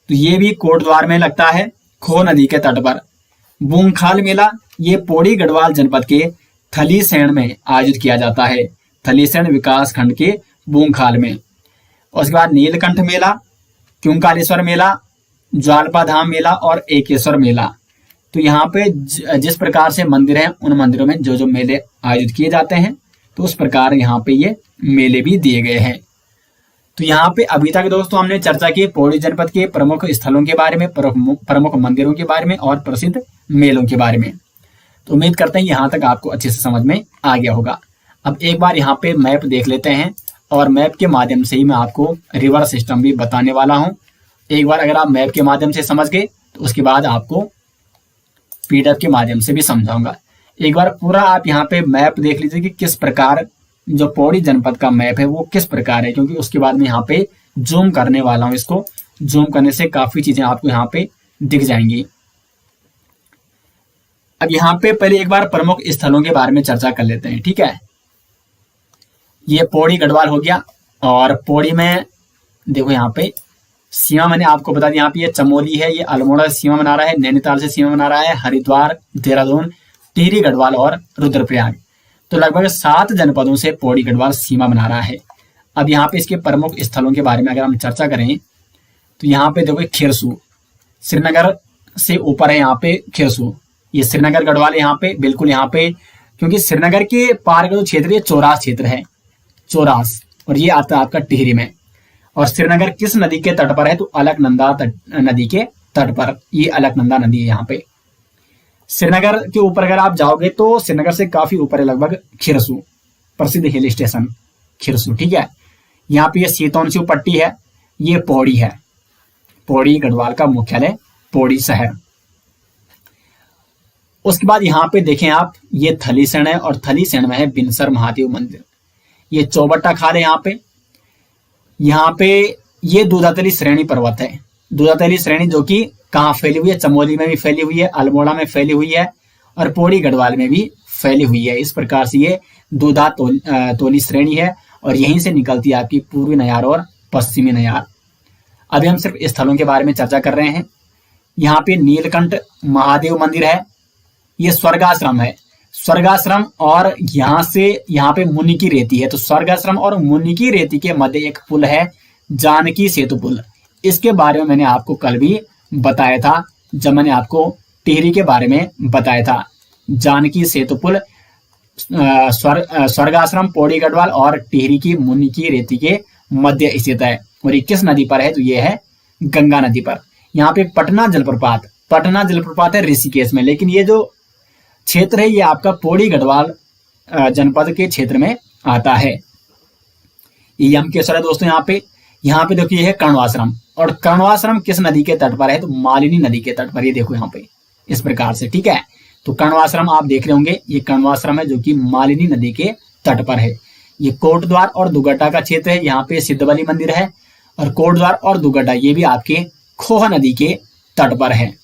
तो ये भी कोटद्वार में लगता है खो नदी के तट पर। बूंगखाल मेला ये पौड़ी गढ़वाल जनपद के थलीसैंण में आयोजित किया जाता है, थलीसैंण विकास खंड के बूंगखाल में। उसके बाद नीलकंठ मेला, क्योंकालेश्वर मेला, ज्वालपा धाम मेला और एकेश्वर मेला। तो यहाँ पे जिस प्रकार से मंदिर हैं उन मंदिरों में जो जो मेले आयोजित किए जाते हैं तो उस प्रकार यहाँ पे ये मेले भी दिए गए हैं। तो यहाँ पे अभी तक दोस्तों हमने चर्चा की पौड़ी जनपद के प्रमुख स्थलों के बारे में, प्रमुख मंदिरों के बारे में और प्रसिद्ध मेलों के बारे में। तो उम्मीद करते हैं यहाँ तक आपको अच्छे से समझ में आ गया होगा। अब एक बार यहाँ पे मैप देख लेते हैं और मैप के माध्यम से ही मैं आपको रिवर सिस्टम भी बताने वाला हूँ। एक बार अगर आप मैप के माध्यम से समझ गए तो उसके बाद आपको पीडीएफ के माध्यम से भी समझाऊंगा। एक बार पूरा आप यहाँ पे मैप देख लीजिए कि किस प्रकार जो पौड़ी जनपद का मैप है वो किस प्रकार है, क्योंकि उसके बाद में यहाँ पे जूम करने वाला हूँ। इसको जूम करने से काफी चीजें आपको यहाँ पे दिख जाएंगी। अब यहाँ पे पहले एक बार प्रमुख स्थलों के बारे में चर्चा कर लेते हैं, ठीक है। ये पौड़ी गढ़वाल हो गया, और पौड़ी में देखो यहाँ पे सीमा मैंने आपको बता दिया, यहाँ पे ये चमोली है, ये अल्मोड़ा से सीमा बना रहा है, नैनीताल से सीमा बना रहा है, हरिद्वार, देहरादून, टिहरी गढ़वाल और रुद्रप्रयाग। तो लगभग 7 जनपदों से पौड़ी गढ़वाल सीमा बना रहा है। अब यहाँ पे इसके प्रमुख स्थलों के बारे में अगर हम चर्चा करें तो यहाँ पे देखो खिरसू, श्रीनगर से ऊपर है यहाँ पे खिरसू, ये श्रीनगर गढ़वाल यहाँ पे बिल्कुल यहाँ पे, क्योंकि श्रीनगर के पार का जो क्षेत्र है चौरास क्षेत्र है, चौरास, और ये आता है आपका टिहरी में। और श्रीनगर किस नदी के तट पर है तो अलकनंदा नदी के तट पर, ये अलकनंदा नदी है यहाँ पे। श्रीनगर के ऊपर अगर आप जाओगे तो श्रीनगर से काफी ऊपर है लगभग खिरसू, प्रसिद्ध हिल स्टेशन खिरसू, ठीक है। यहाँ पे ये शीतोन पट्टी है, ये पौड़ी है, पौड़ी गढ़वाल का मुख्यालय पौड़ी शहर। उसके बाद यहाँ पे देखें आप, ये थलीसैंण है, और थलीसैंण में है बिनसर महादेव मंदिर। ये चौबट्टा खाल है यहाँ पे ये दूधातली श्रेणी पर्वत है, दूधातली श्रेणी जो कि कहाँ फैली हुई है, चमोली में भी फैली हुई है, अल्मोड़ा में फैली हुई है, और पौड़ी गढ़वाल में भी फैली हुई है। इस प्रकार से ये तोली श्रेणी है, और यहीं से निकलती है आपकी पूर्वी नयार और पश्चिमी नयार। अभी हम सिर्फ स्थलों के बारे में चर्चा कर रहे हैं। यहाँ पे नीलकंठ महादेव मंदिर है, ये स्वर्गाश्रम है, स्वर्गाश्रम, और यहाँ से यहाँ पे मुनि की रेती है, तो स्वर्गाश्रम और मुनि की रेती के मध्य एक पुल है, जानकी सेतु पुल। इसके बारे में मैंने आपको कल भी बताया था, जब मैंने आपको टिहरी के बारे में बताया था। जानकी सेतु पुल स्वर्गाश्रम, पौड़ी गढ़वाल और टिहरी की मुनि की रेती के मध्य स्थित है, और ये किस नदी पर है तो ये है गंगा नदी पर। यहाँ पे पटना जलप्रपात है ऋषिकेश में, लेकिन ये जो क्षेत्र है ये आपका पौड़ी गढ़वाल जनपद के क्षेत्र में आता है। ये यमकेश्वर है दोस्तों। यहाँ पे देखिए है कर्णवाश्रम, और कर्णवाश्रम किस नदी के तट पर है तो मालिनी नदी के तट पर, ये देखो यहाँ पे इस प्रकार से, ठीक है। तो कर्णवाश्रम आप देख रहे होंगे, ये कर्णवाश्रम है जो कि मालिनी नदी के तट पर है। ये कोटद्वार और दुगड्डा का क्षेत्र है, यहाँ पे सिद्धबली मंदिर है, और कोटद्वार और दुगड्डा ये भी आपके खोह नदी के तट पर है,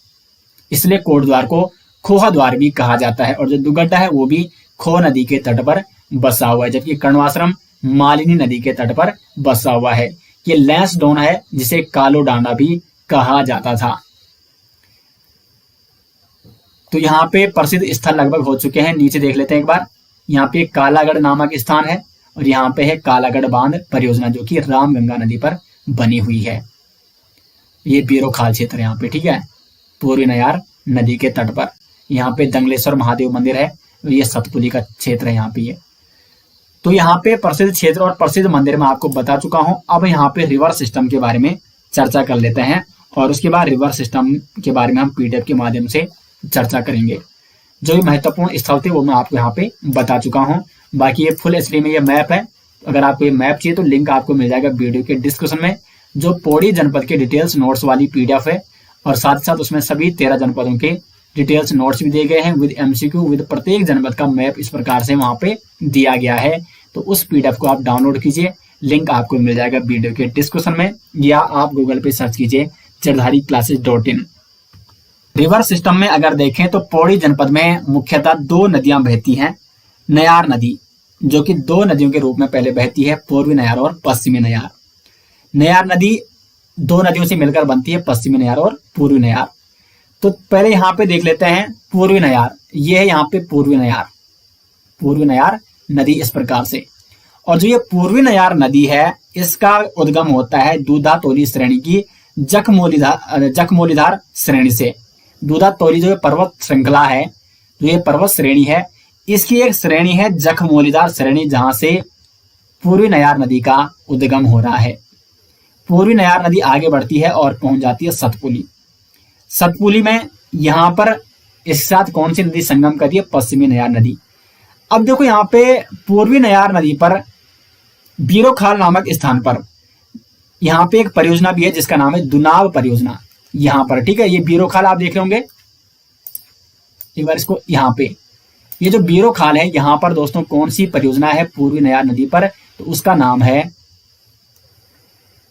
इसलिए कोटद्वार को खोह द्वार भी कहा जाता है, और जो दुगड्डा है वो भी खोह नदी के तट पर बसा हुआ है, जबकि कर्णवाश्रम मालिनी नदी के तट पर बसा हुआ है। ये लैंसडाउन है जिसे कालो डांडा भी कहा जाता था। तो यहाँ पे प्रसिद्ध स्थल लगभग हो चुके हैं, नीचे देख लेते हैं एक बार। यहाँ पे कालागढ़ नामक स्थान है, और यहाँ पे है कालागढ़ बांध परियोजना जो कि रामगंगा नदी पर बनी हुई है। ये बीरोखाल क्षेत्र यहाँ पे, ठीक है, पूर्वी नयार नदी के तट पर। यहाँ पे दंगलेश्वर महादेव मंदिर है, ये सतपुली का क्षेत्र है यहाँ पे। ये तो यहाँ पे प्रसिद्ध क्षेत्र और प्रसिद्ध मंदिर मैं आपको बता चुका हूँ। अब यहाँ पे रिवर सिस्टम के बारे में चर्चा कर लेते हैं, और उसके बाद रिवर सिस्टम के बारे में हम पीडीएफ के माध्यम से चर्चा करेंगे। जो भी महत्वपूर्ण स्थल थे वो मैं आपको यहाँ पे बता चुका हूँ। बाकी ये फुल एचडी में ये मैप है, अगर आपको ये मैप चाहिए तो लिंक आपको मिल जाएगा वीडियो के डिस्क्रिप्शन में, जो पौड़ी जनपद के डिटेल्स नोट्स वाली पीडीएफ है, और साथ ही साथ उसमें सभी 13 जनपदों के डिटेल्स नोट्स भी दिए गए हैं विद एमसीक्यू, विद प्रत्येक जनपद का मैप इस प्रकार से वहां पे दिया गया है। तो उस पीडीएफ को आप डाउनलोड कीजिए, लिंक आपको मिल जाएगा वीडियो के डिस्क्रिप्शन में, या आप गूगल पे सर्च कीजिए jardhari-classes.in। रिवर सिस्टम में अगर देखें तो पौड़ी जनपद में मुख्यतः 2 नदियां बहती हैं। नयार नदी जो कि 2 नदियों के रूप में पहले बहती है, पूर्वी नयार और पश्चिमी नयार। नयार नदी 2 नदियों से मिलकर बनती है, पश्चिमी नयार और पूर्वी नयार। तो पहले यहाँ पे देख लेते हैं पूर्वी नयार, ये है यहाँ पे पूर्वी नयार नदी इस प्रकार से। और जो ये पूर्वी नयार नदी है इसका उद्गम होता है दूधातोली श्रेणी की जखमौलीधार श्रेणी से। दूधातोली जो पर्वत श्रृंखला है, जो ये पर्वत श्रेणी है, इसकी एक श्रेणी है जखमौलीधार श्रेणी, जहां से पूर्वी नयार नदी का उद्गम हो रहा है। पूर्वी नयार नदी आगे बढ़ती है और पहुंच जाती है सतपुली में। यहां पर इसके साथ कौन सी नदी संगम करती है? पश्चिमी नयार नदी। अब देखो यहाँ पे पूर्वी नयार नदी पर बीरोखाल नामक स्थान पर यहाँ पे एक परियोजना भी है जिसका नाम है दुनाव परियोजना, यहाँ पर, ठीक है। ये बीरोखाल आप देख रहे होंगे एक बार इसको, यहाँ पे ये जो बीरोखाल है यहाँ पर दोस्तों कौन सी परियोजना है पूर्वी नयार नदी पर, तो उसका नाम है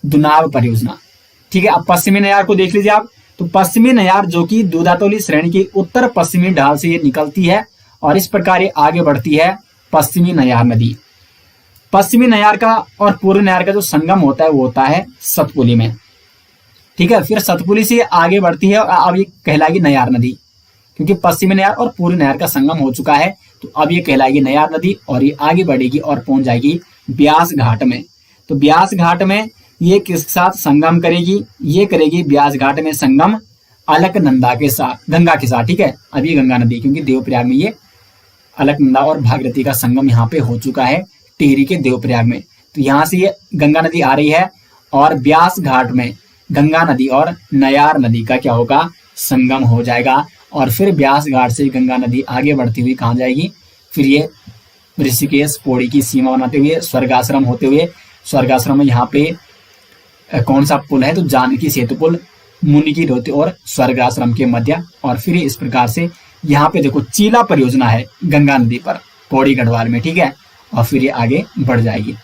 दुनाव परियोजना, ठीक है। अब पश्चिमी नयार को देख लीजिए आप, तो पश्चिमी नयार जो कि दूधातोली श्रेणी की उत्तर पश्चिमी ढाल से ये निकलती है और इस प्रकार ये आगे बढ़ती है पश्चिमी नयार नदी। पश्चिमी नयार का और पूर्वी नयार का जो संगम होता है वो होता है सतपुली में। ठीक है, फिर सतपुली से आगे बढ़ती है और अब ये कहलाएगी नयार नदी, क्योंकि पश्चिमी नयार और पूर्वी नयार का संगम हो चुका है। तो अब ये कहलाएगी नयार नदी और ये आगे बढ़ेगी और पहुंच जाएगी ब्यास घाट में। तो ब्यास घाट में ये किसके साथ संगम करेगी? ये करेगी ब्यास घाट में संगम अलकनंदा के साथ, गंगा के साथ। ठीक है, अब ये गंगा नदी, क्योंकि देवप्रयाग में ये अलकनंदा और भागीरथी का संगम यहाँ पे हो चुका है टिहरी के देवप्रयाग में। तो यहाँ से ये गंगा नदी आ रही है और ब्यास घाट में गंगा नदी और नयार नदी का क्या होगा? संगम हो जाएगा। और फिर ब्यास घाट से गंगा नदी आगे बढ़ती हुई कहाँ जाएगी? फिर ये ऋषिकेश पौड़ी की सीमा बनाते हुए स्वर्गाश्रम होते हुए, स्वर्गाश्रम में यहाँ पे कौन सा पुल है? तो जानकी सेतु पुल, मुनि की धोती और स्वर्गाश्रम के मध्य। और फिर इस प्रकार से यहाँ पे देखो चीला परियोजना है गंगा नदी पर पौड़ी गढ़वाल में। ठीक है, और फिर ये आगे बढ़ जाएगी।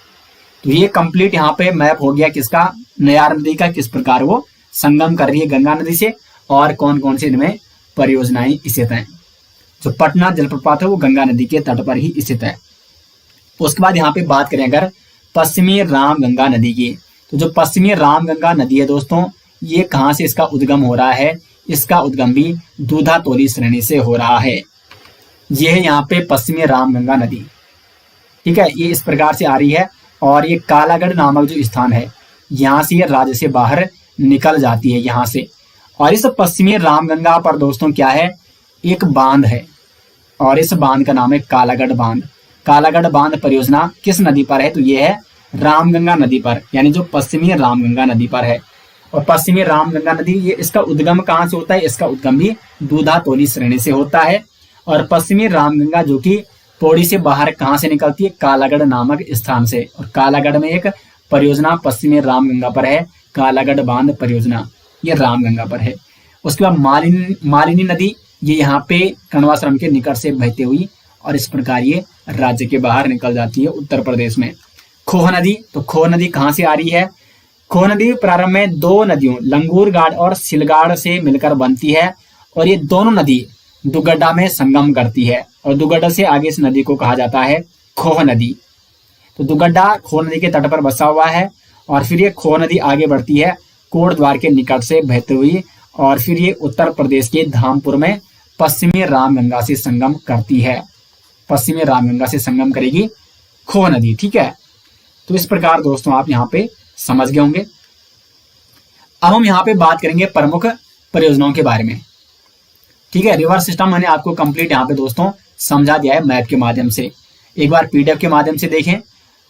तो ये कंप्लीट यहाँ पे मैप हो गया किसका? नयार नदी का, किस प्रकार वो संगम कर रही है गंगा नदी से और कौन कौन से इनमें परियोजनाएं स्थित हैं। जो पटना जलप्रपात है वो गंगा नदी के तट पर ही स्थित है। उसके बाद यहाँ पे बात करें अगर पश्चिमी रामगंगा नदी की, तो जो पश्चिमी रामगंगा नदी है दोस्तों, ये कहाँ से इसका उद्गम हो रहा है? इसका उद्गम भी दूधातोली श्रेणी से हो रहा है। ये है यहाँ पे पश्चिमी रामगंगा नदी। ठीक है, ये इस प्रकार से आ रही है और ये कालागढ़ नामक जो स्थान है यहाँ से ये राज्य से बाहर निकल जाती है यहाँ से। और इस पश्चिमी रामगंगा पर दोस्तों क्या है? एक बांध है और इस बांध का नाम है कालागढ़ बांध। कालागढ़ बांध परियोजना किस नदी पर है? तो ये है रामगंगा नदी पर, यानी जो पश्चिमी रामगंगा नदी पर है। और पश्चिमी रामगंगा नदी ये इसका उद्गम कहाँ से होता है? इसका उद्गम भी दूधातोली श्रेणी से होता है। और पश्चिमी रामगंगा जो कि पौड़ी से बाहर कहाँ से निकलती है? कालागढ़ नामक स्थान से। और कालागढ़ में एक परियोजना पश्चिमी रामगंगा पर है, कालागढ़ बांध परियोजना, ये रामगंगा पर है। उसके बाद मालिनी नदी, ये यहाँ पे कण्वाश्रम के निकट से बहती हुई और इस प्रकार ये राज्य के बाहर निकल जाती है उत्तर प्रदेश में। खोह नदी, तो खोह नदी कहाँ से आ रही है? खोह नदी प्रारंभ में दो नदियों लंगूरगाड़ और सिलगाड़ से मिलकर बनती है और ये दोनों नदी दुगड्डा में संगम करती है और दुगड्डा से आगे इस नदी को कहा जाता है खोह नदी। तो दुगड्डा खोह नदी के तट पर बसा हुआ है और फिर ये खोह नदी आगे बढ़ती है कोटद्वार के निकट से बहती हुई और फिर ये उत्तर प्रदेश के धामपुर में पश्चिमी रामगंगा से संगम करती है। पश्चिमी रामगंगा से संगम करेगी खोह नदी। ठीक है, तो इस प्रकार दोस्तों आप यहाँ पे समझ गए होंगे। अब हम यहाँ पे बात करेंगे प्रमुख परियोजनाओं के बारे में। ठीक है, रिवर सिस्टम मैंने आपको कंप्लीट यहाँ पे दोस्तों समझा दिया है मैप के माध्यम से। एक बार पीडीएफ के माध्यम से देखें।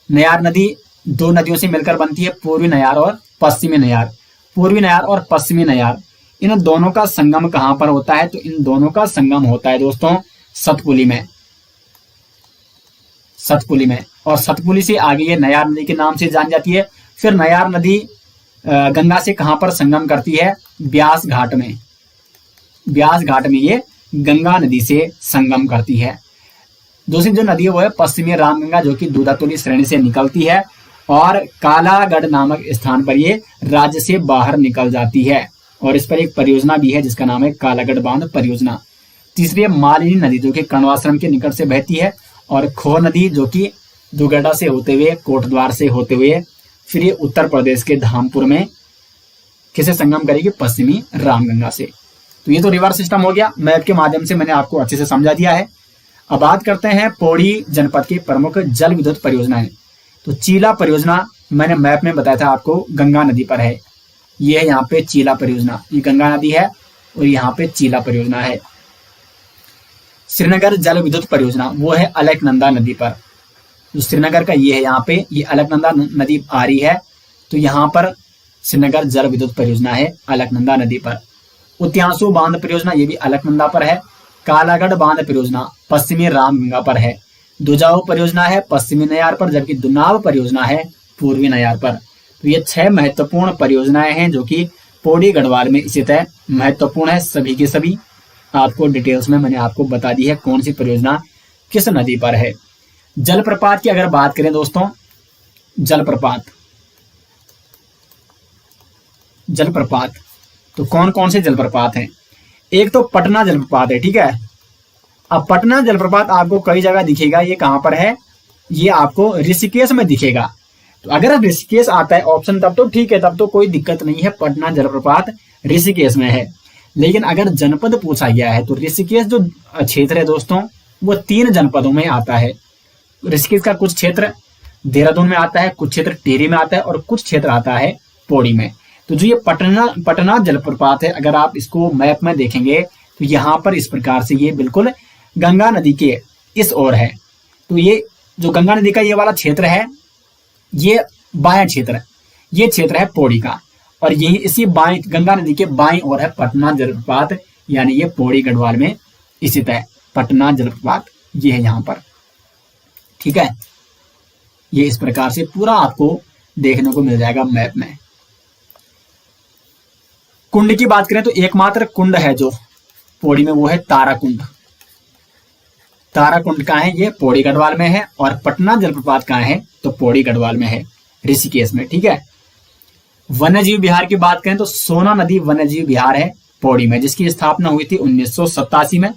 नयार नदी दो नदियों से मिलकर बनती है, पूर्वी नयार और पश्चिमी नयार। पूर्वी नयार और पश्चिमी नयार, इन दोनों का संगम कहाँ पर होता है? तो इन दोनों का संगम होता है दोस्तों सतपुली में। सतपुली में, और सतपुली से आगे ये नयार नदी के नाम से जान जाती है। फिर नयार नदी गंगा से कहाँ पर संगम करती है? ब्यास घाट में। ब्यास घाट में ये गंगा नदी से संगम करती है। दूसरी जो नदी है वो है पश्चिमी रामगंगा, जो कि दूधातोली श्रेणी से निकलती है और कालागढ़ नामक स्थान पर ये राज्य से बाहर निकल जाती है और इस पर एक परियोजना भी है जिसका नाम है कालागढ़ बांध परियोजना। तीसरी है मालिनी नदी, जो कि कण्वाश्रम के निकट से बहती है, और खोह नदी जो कि दुगड्डा से होते हुए कोटद्वार से होते हुए फिर ये उत्तर प्रदेश के धामपुर में किसे संगम करेगी? पश्चिमी रामगंगा से। तो ये तो रिवर सिस्टम हो गया, मैप के माध्यम से मैंने आपको अच्छे से समझा दिया है। अब बात करते हैं पौड़ी जनपद की प्रमुख जल विद्युत परियोजनाएं। तो चीला परियोजना मैंने मैप में बताया था आपको, गंगा नदी पर है। ये है यहाँ पे चीला परियोजना, ये गंगा नदी है और यहाँ पे चीला परियोजना है। श्रीनगर जल विद्युत परियोजना वो है अलकनंदा नदी पर। जो श्रीनगर का ये है यहाँ पे, ये अलकनंदा नदी आ रही है, तो यहाँ पर श्रीनगर जल विद्युत परियोजना है अलकनंदा नदी पर। उत्यांशु बांध परियोजना ये भी अलकनंदा पर है। कालागढ़ बांध परियोजना पश्चिमी रामगंगा पर है। दुजाऊ परियोजना है पश्चिमी नयार पर, जबकि दुनाव परियोजना है पूर्वी नयार पर। तो ये 6 महत्वपूर्ण परियोजनाएं हैं जो कि पौड़ी गढ़वाल में स्थित है। महत्वपूर्ण है सभी की सभी, आपको डिटेल्स में मैंने आपको बता दी है कौन सी परियोजना किस नदी पर है। जलप्रपात की अगर बात करें दोस्तों, जलप्रपात तो कौन कौन से जलप्रपात हैं? एक तो पटना जलप्रपात है, ठीक है। अब पटना जलप्रपात आपको कई जगह दिखेगा, ये कहां पर है? ये आपको ऋषिकेश में दिखेगा। तो अगर ऋषिकेश आता है ऑप्शन तब तो ठीक है, तब तो कोई दिक्कत नहीं है, पटना जलप्रपात ऋषिकेश में है। लेकिन अगर जनपद पूछा गया है तो ऋषिकेश जो क्षेत्र है दोस्तों वो 3 जनपदों में आता है। ऋषिकेश का कुछ क्षेत्र देहरादून में आता है, कुछ क्षेत्र टिहरी में आता है और कुछ क्षेत्र आता है पौड़ी में। तो जो ये पटना जलप्रपात है, अगर आप इसको मैप में देखेंगे तो यहाँ पर इस प्रकार से ये बिल्कुल गंगा नदी के इस ओर है। तो ये जो गंगा नदी का ये वाला क्षेत्र है, ये बायां क्षेत्र, ये क्षेत्र है पौड़ी का, और यही इसी बाएं गंगा नदी के बाईं ओर है पटना जलप्रपात, यानी ये पौड़ी गढ़वाल में स्थित है पटना जलप्रपात, ये है यहाँ पर, ठीक है। ये इस प्रकार से पूरा आपको देखने को मिल जाएगा मैप में। कुंड की बात करें तो एकमात्र कुंड है जो पौड़ी में वो है ताराकुंड। ताराकुंड कहाँ है? ये पौड़ी गढ़वाल में है। और पटना जलप्रपात कहाँ है? तो पौड़ी गढ़वाल में है, ऋषिकेश में, ठीक है। वन्यजीव विहार की बात करें तो सोना नदी वन्यजीव विहार है पौड़ी में, जिसकी स्थापना हुई थी 1987 में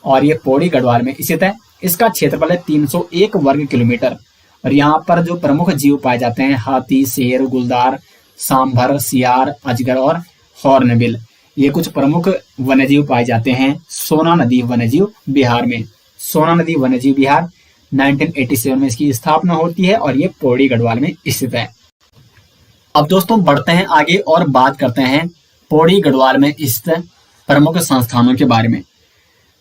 और ये पौड़ी गढ़वाल में स्थित है। इसका क्षेत्रफल है 301 वर्ग किलोमीटर और यहाँ पर जो प्रमुख जीव पाए जाते हैं हाथी, शेर, गुलदार, सांभर, सियार, अजगर और हॉर्नबिल, ये कुछ प्रमुख वन्यजीव पाए जाते हैं सोना नदी वन्यजीव विहार में। सोना नदी वन्यजीव विहार 1987 में इसकी स्थापना होती है और ये पौड़ी गढ़वाल में स्थित है। अब दोस्तों बढ़ते हैं आगे और बात करते हैं पौड़ी गढ़वाल में स्थित प्रमुख संस्थानों के बारे में।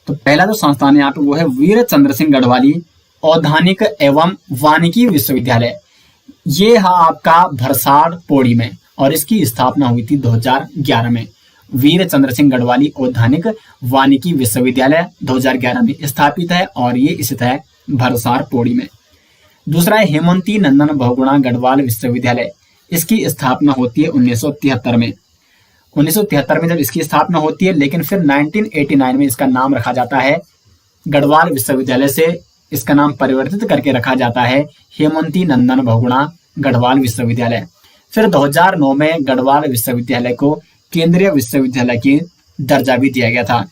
तो पहला जो संस्थान है यहाँ पे वो है वीर चंद्र सिंह गढ़वाली औद्यानिक एवं वानिकी विश्वविद्यालय। ये है आपका भरसाड़ पौड़ी में और इसकी स्थापना हुई थी 2011 में। वीर चंद्र सिंह गढ़वाली औद्यानिक वानिकी विश्वविद्यालय 2011 में स्थापित है और ये स्थित है भरसाड़ पौड़ी में। दूसरा है हेमंती नंदन बहुगुणा गढ़वाल विश्वविद्यालय। इसकी स्थापना होती है 1973 में। 1973 में जब इसकी स्थापना होती है, लेकिन फिर 1989 में इसका नाम रखा जाता है गढ़वाल विश्वविद्यालय से इसका नाम परिवर्तित करके रखा जाता है हेमंती नंदन बहुगुणा गढ़वाल विश्वविद्यालय। फिर 2009 में गढ़वाल विश्वविद्यालय को केंद्रीय विश्वविद्यालय की दर्जा भी दिया गया था।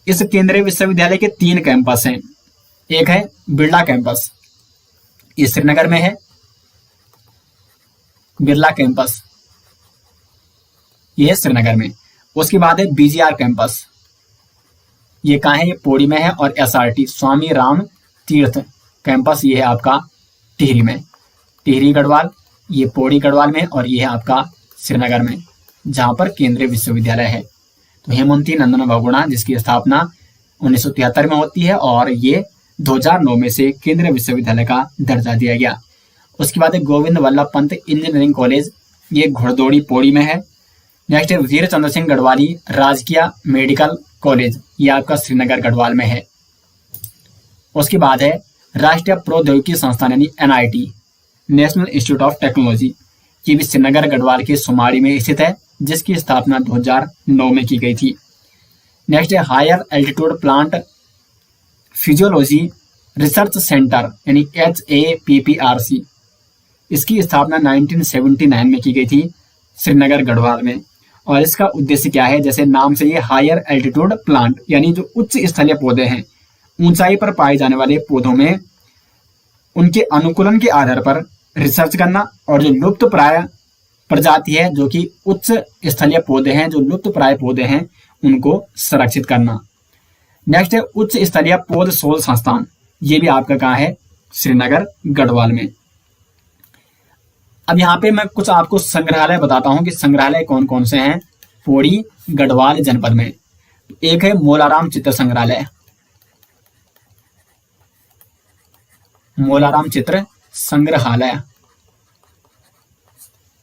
इस केंद्रीय विश्वविद्यालय के 3 कैंपस हैं। एक है बिरला कैंपस, ये श्रीनगर में है, बिरला कैंपस ये श्रीनगर में। उसके बाद है बीजीआर कैंपस, ये कहाँ है? ये पौड़ी में है। और एसआरटी स्वामी राम तीर्थ कैंपस ये है आपका टिहरी में, टिहरी गढ़वाल, ये पौड़ी गढ़वाल में और ये है आपका श्रीनगर में जहां पर केंद्रीय विश्वविद्यालय है। तो हेमंती नंदन बहुगुणा जिसकी स्थापना 1973 में होती है और ये 2009 में से केंद्रीय विश्वविद्यालय का दर्जा दिया गया। उसके बाद है गोविंद वल्लभ पंत इंजीनियरिंग कॉलेज, ये घोड़दौड़ी पौड़ी में है। नेक्स्ट है वीर चंद्र सिंह गढ़वाली राजकीय मेडिकल कॉलेज, ये आपका श्रीनगर गढ़वाल में है। उसके बाद है राष्ट्रीय प्रौद्योगिकी संस्थान यानी NIT national institute of technology, ये भी श्रीनगर गढ़वाल के सुमाड़ी में स्थित है जिसकी स्थापना 2009 में की गई थी। नेक्स्ट है higher altitude plant physiology research centre यानी HAPPRC, इसकी स्थापना 1979 में की गई थी श्रीनगर गढ़वाल में। और इसका उद्देश्य क्या है? जैसे नाम से ये हायर एल्टीट्यूड प्लांट यानी जो उच्च स्थलीय पौधे हैं, ऊंचाई पर पाए जाने वाले पौधों में उनके अनुकूलन के आधार पर रिसर्च करना और जो लुप्त प्राय प्रजाति है जो कि उच्च स्थलीय पौधे हैं, जो लुप्त प्राय पौधे हैं उनको संरक्षित करना। नेक्स्ट है उच्च स्थलीय पौध शोध संस्थान, ये भी आपका कहाँ है? श्रीनगर गढ़वाल में। अब यहाँ पे मैं कुछ आपको संग्रहालय बताता हूँ कि संग्रहालय कौन कौन से हैं पौड़ी गढ़वाल जनपद में। एक है मोलाराम चित्र संग्रहालय, मोलाराम चित्र संग्रहालय,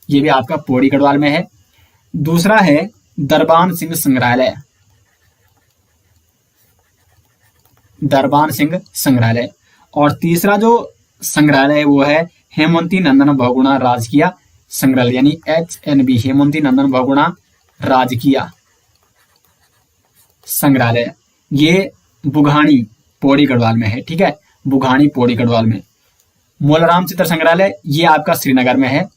ये भी आपका पौड़ी गढ़वाल में है। दूसरा है दरबान सिंह संग्रहालय, दरबान सिंह संग्रहालय। और तीसरा जो संग्रहालय है वो है हेमंती नंदन बहुगुणा राजकीय संग्रहालय यानी HNB हेमंती नंदन बहुगुणा राजकीय संग्रहालय, ये बुघानी पौड़ी गढ़वाल में है, ठीक है, बुघानी पौड़ी गढ़वाल में। मोलाराम चित्र संग्रहालय ये आपका श्रीनगर में है।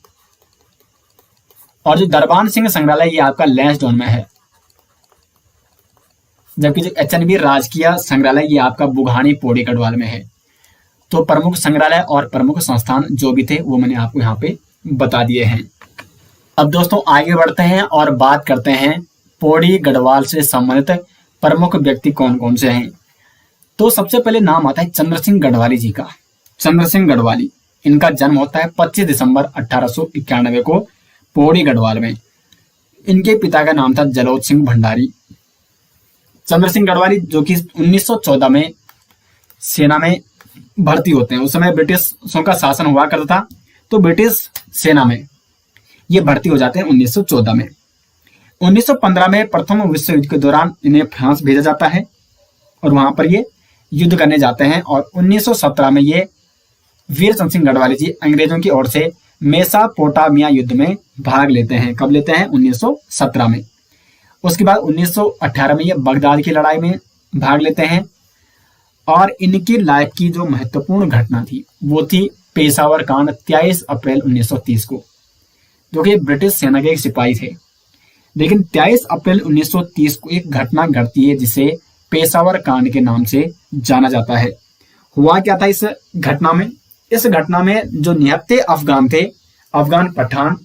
और जो दरबान सिंह संग्रहालय ये आपका लैंसडाउन में है, जबकि जो एचएनबी राजकीय संग्रहालय ये आपका बुघानी पौड़ी गढ़वाल में है। तो प्रमुख संग्रहालय और प्रमुख संस्थान जो भी थे वो मैंने आपको यहाँ पे बता दिए हैं। अब दोस्तों आगे बढ़ते हैं और बात करते हैं पौड़ी गढ़वाल से संबंधित प्रमुख व्यक्ति कौन कौन से हैं। तो सबसे पहले नाम आता है चंद्र सिंह गढ़वाली जी का। चंद्र सिंह गढ़वाली, इनका जन्म होता है 25 दिसंबर 1891 को पौड़ी गढ़वाल में। इनके पिता का नाम था जलोद सिंह भंडारी। चंद्र सिंह गढ़वाली जो कि 1914 में सेना में भर्ती होते हैं। उस समय ब्रिटिशों का शासन हुआ करता था, तो ब्रिटिश सेना में ये भर्ती हो जाते हैं 1914 में। 1915 में प्रथम विश्व युद्ध के दौरान इन्हें फ्रांस भेजा जाता है और वहां पर ये युद्ध करने जाते हैं। और 1917 में ये वीरचंद सिंह गढ़वाली जी अंग्रेजों की ओर से मेसोपोटामिया युद्ध में भाग लेते हैं। कब लेते हैं? 1917 में। उसके बाद 1918 में ये बगदाद की लड़ाई में भाग लेते हैं। और इनकी लाइफ की जो महत्वपूर्ण घटना थी वो थी पेशावर कांड 23 अप्रैल 1930 को, जो कि ब्रिटिश सेना के एक सिपाही थे। लेकिन 23 अप्रैल 1930 को एक घटना घटती है जिसे पेशावर कांड के नाम से जाना जाता है। हुआ क्या था इस घटना में? इस घटना में जो निहत्थे अफगान थे, अफगान पठान,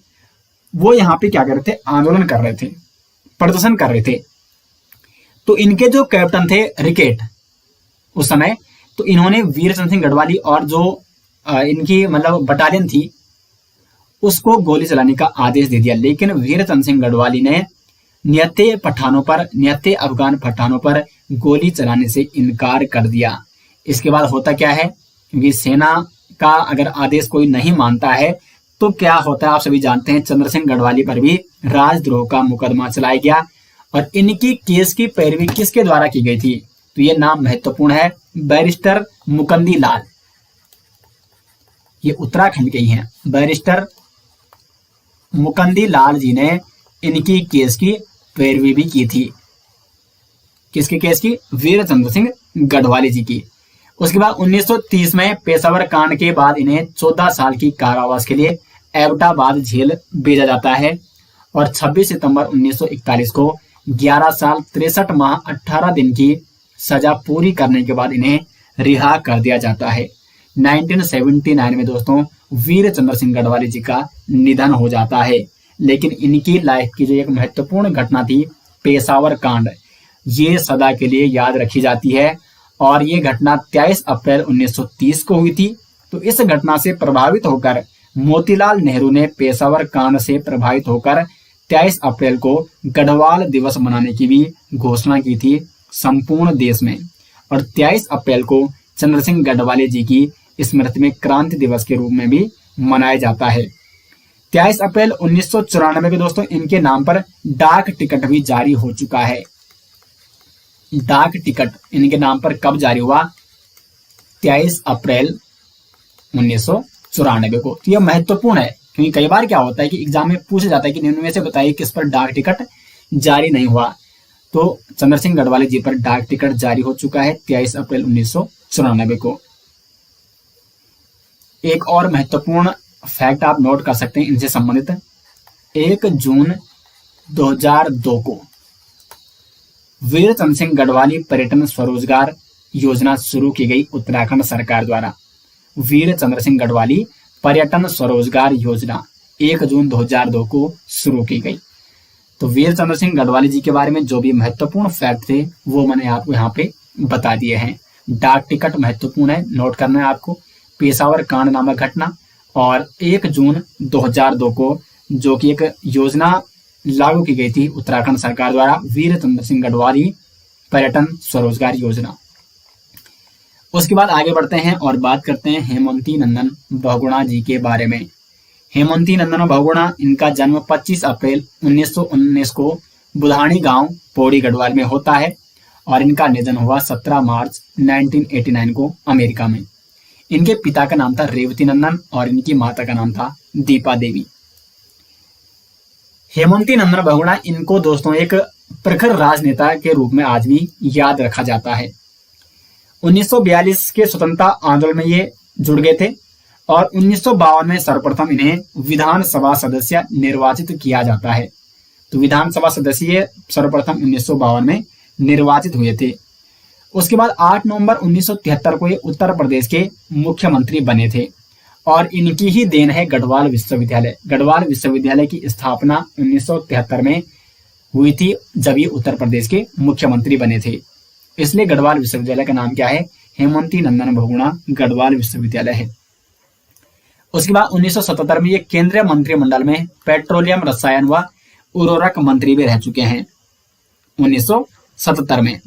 वो यहाँ पे क्या कर रहे थे? आंदोलन कर रहे थे, प्रदर्शन कर रहे थे। तो इनके जो कैप्टन थे रिकेट उस समय, तो इन्होंने वीरचंद सिंह गढ़वाली और जो इनकी मतलब बटालियन थी उसको गोली चलाने का आदेश दे दिया। लेकिन वीरचंद सिंह गढ़वाली ने निहत्थे अफगान पठानों पर गोली चलाने से इनकार कर दिया। इसके बाद होता क्या है, क्योंकि सेना का अगर आदेश कोई नहीं मानता है तो क्या होता है आप सभी जानते हैं। चंद्र सिंह गढ़वाली पर भी राजद्रोह का मुकदमा चलाया गया और इनकी केस की पैरवी किसके द्वारा की गई थी? तो ये नाम महत्वपूर्ण है, बैरिस्टर मुकंदी लाल। ये उत्तराखंड के ही हैं। बैरिस्टर मुकंदी लाल जी ने इनकी केस की पैरवी भी की थी। किसके केस की? वीरचंद्र सिंह गढ़वाली जी की। उसके बाद 1930 में पेशावर कांड के बाद इन्हें 14 साल की कारावास के लिए एबटाबाद जेल भेजा जाता है और 26 सितंबर 1941 को 11 साल 63 माह 18 दिन की सजा पूरी करने के बाद इन्हें रिहा कर दिया जाता है। 1979 में दोस्तों वीरचंद्र सिंह गढ़वाली जी का निधन हो जाता है। लेकिन इनकी लाइफ की जो एक महत्वपूर्ण घटना थी पेशावर कांड, ये सदा के लिए याद रखी जाती है। और ये घटना 23 अप्रैल 1930 को हुई थी। तो इस घटना से प्रभावित होकर मोतीलाल नेहरू ने पेशावर कांड से प्रभावित होकर 23 अप्रैल को गढ़वाल दिवस मनाने की भी घोषणा की थी संपूर्ण देश में। और 23 अप्रैल को चंद्र सिंह गढ़वाली जी की स्मृति में क्रांति दिवस के रूप में भी मनाया जाता है। 23 अप्रैल 1994 के दोस्तों इनके नाम पर डाक टिकट भी जारी हो चुका है। डाक टिकट इनके नाम पर कब जारी हुआ? 23 अप्रैल 1994 को। तो यह महत्वपूर्ण है क्योंकि कई बार क्या होता है कि एग्जाम में पूछा जाता है कि निम्न में से बताइए किस पर डाक टिकट जारी नहीं हुआ। तो चंद्र सिंह गढ़वाली जी पर डाक टिकट जारी हो चुका है 23 अप्रैल 1994 को। एक और महत्वपूर्ण फैक्ट आप नोट कर सकते हैं इनसे संबंधित। 1 जून 2002 को वीरचंद सिंह गढ़वाली पर्यटन स्वरोजगार योजना शुरू की गई उत्तराखंड सरकार द्वारा। वीरचंद्र सिंह गढ़वाली पर्यटन स्वरोजगार योजना 1 जून 2002 को शुरू की गई। तो वीरचंद्र सिंह गढ़वाली जी के बारे में जो भी महत्वपूर्ण फैक्ट थे वो मैंने आपको यहाँ पे बता दिए हैं। डाक टिकट महत्वपूर्ण है, नोट करना है आपको। पेशावर कांड नामक घटना और 1 जून 2002 को जो कि एक योजना लागू की गई थी उत्तराखंड सरकार द्वारा, वीरचंद्र सिंह गढ़वाली पर्यटन स्वरोजगार योजना। उसके बाद आगे बढ़ते हैं और बात करते हैं हेमंती नंदन बहुगुणा जी के बारे में। हेमंती नंदन बहुगुणा, इनका जन्म 25 अप्रैल 1919 को बुधानी गांव पौड़ी गढ़वाल में होता है और इनका निधन हुआ 17 मार्च 1989 को अमेरिका में। इनके पिता का नाम था रेवती नंदन और इनकी माता का नाम था दीपा देवी। हेमंती नंदन बहुगुणा, इनको दोस्तों एक प्रखर राजनेता के रूप में आज भी याद रखा जाता है। 1942 के स्वतंत्रता आंदोलन में ये जुड़ गए थे और 1952 में सर्वप्रथम इन्हें विधानसभा सदस्य निर्वाचित किया जाता है। तो विधानसभा सदस्य सर्वप्रथम 1952 में निर्वाचित हुए थे। उसके बाद 8 नवंबर 1973 को ये उत्तर प्रदेश के मुख्यमंत्री बने थे और इनकी ही देन है गढ़वाल विश्वविद्यालय। गढ़वाल विश्वविद्यालय की स्थापना 1973 में हुई थी जब ये उत्तर प्रदेश के मुख्यमंत्री बने थे, इसलिए गढ़वाल विश्वविद्यालय का नाम क्या है, हेमंती नंदन बहुगुणा गढ़वाल विश्वविद्यालय है। उसके बाद 1977 में ये केंद्रीय मंत्रिमंडल में पेट्रोलियम, रसायन व उर्वरक मंत्री भी रह चुके हैं 1977 में।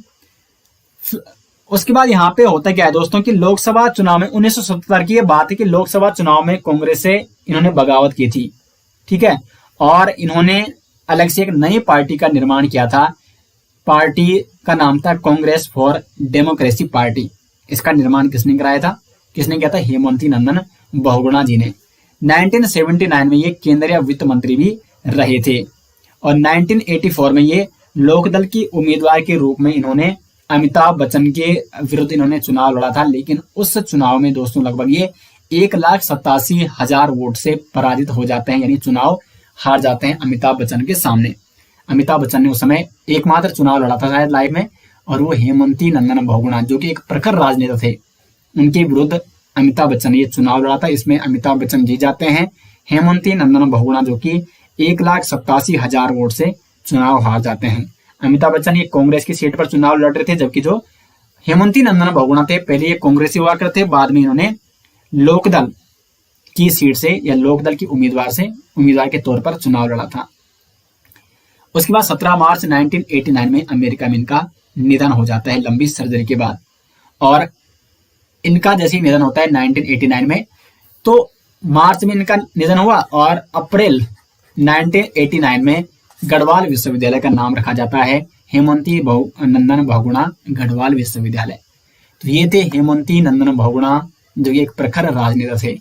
उसके बाद यहाँ पे होता क्या है दोस्तों कि लोकसभा चुनाव में 1977 की ये बात है कि लोकसभा चुनाव में कांग्रेस से इन्होंने बगावत की थी, ठीक है, और इन्होंने अलग से एक नई पार्टी का निर्माण किया था। पार्टी का नाम था कांग्रेस फॉर डेमोक्रेसी पार्टी। इसका निर्माण किसने कराया था, किसने किया था, हेमंती नंदन बहुगुणा जी ने। 1979 में ये केंद्रीय वित्त मंत्री भी रहे थे और 1984 में ये लोकदल की उम्मीदवार के रूप में इन्होंने अमिताभ बच्चन के विरुद्ध इन्होंने चुनाव लड़ा था, लेकिन उस चुनाव में दोस्तों लगभग ये 1,87,000 वोट से पराजित हो जाते हैं, यानी चुनाव हार जाते हैं अमिताभ बच्चन के सामने। अमिताभ बच्चन ने उस समय एकमात्र चुनाव लड़ा था शायद लाइफ में, और वो हेमंती नंदन बहुगुणा जो कि एक प्रखर राजनेता थे, उनके विरुद्ध अमिताभ बच्चन ने ये चुनाव लड़ा था। इसमें अमिताभ बच्चन जीत जाते हैं, हेमंती नंदन बहुगुणा जो कि 1,87,000 वोट से चुनाव हार जाते हैं। अमिताभ बच्चन ये कांग्रेस की सीट पर चुनाव लड़ रहे थे, जबकि जो हेमंती नंदन बहुगुणा थे पहले ये कांग्रेसी हुआ करते, बाद में इन्होंने लोकदल की सीट से या लोकदल की उम्मीदवार के तौर पर चुनाव लड़ा था। उसके बाद 17 मार्च 1989 में अमेरिका में इनका निधन हो जाता है लंबी सर्जरी के बाद। और इनका जैसे ही निधन होता है 1989 में, तो मार्च में इनका निधन हुआ और अप्रैल 1989 में गढ़वाल विश्वविद्यालय का नाम रखा जाता है हेमंती नंदन बहुगुणा गढ़वाल विश्वविद्यालय। तो ये थे हेमंती नंदन बहुगुणा जो एक प्रखर राजनेता थे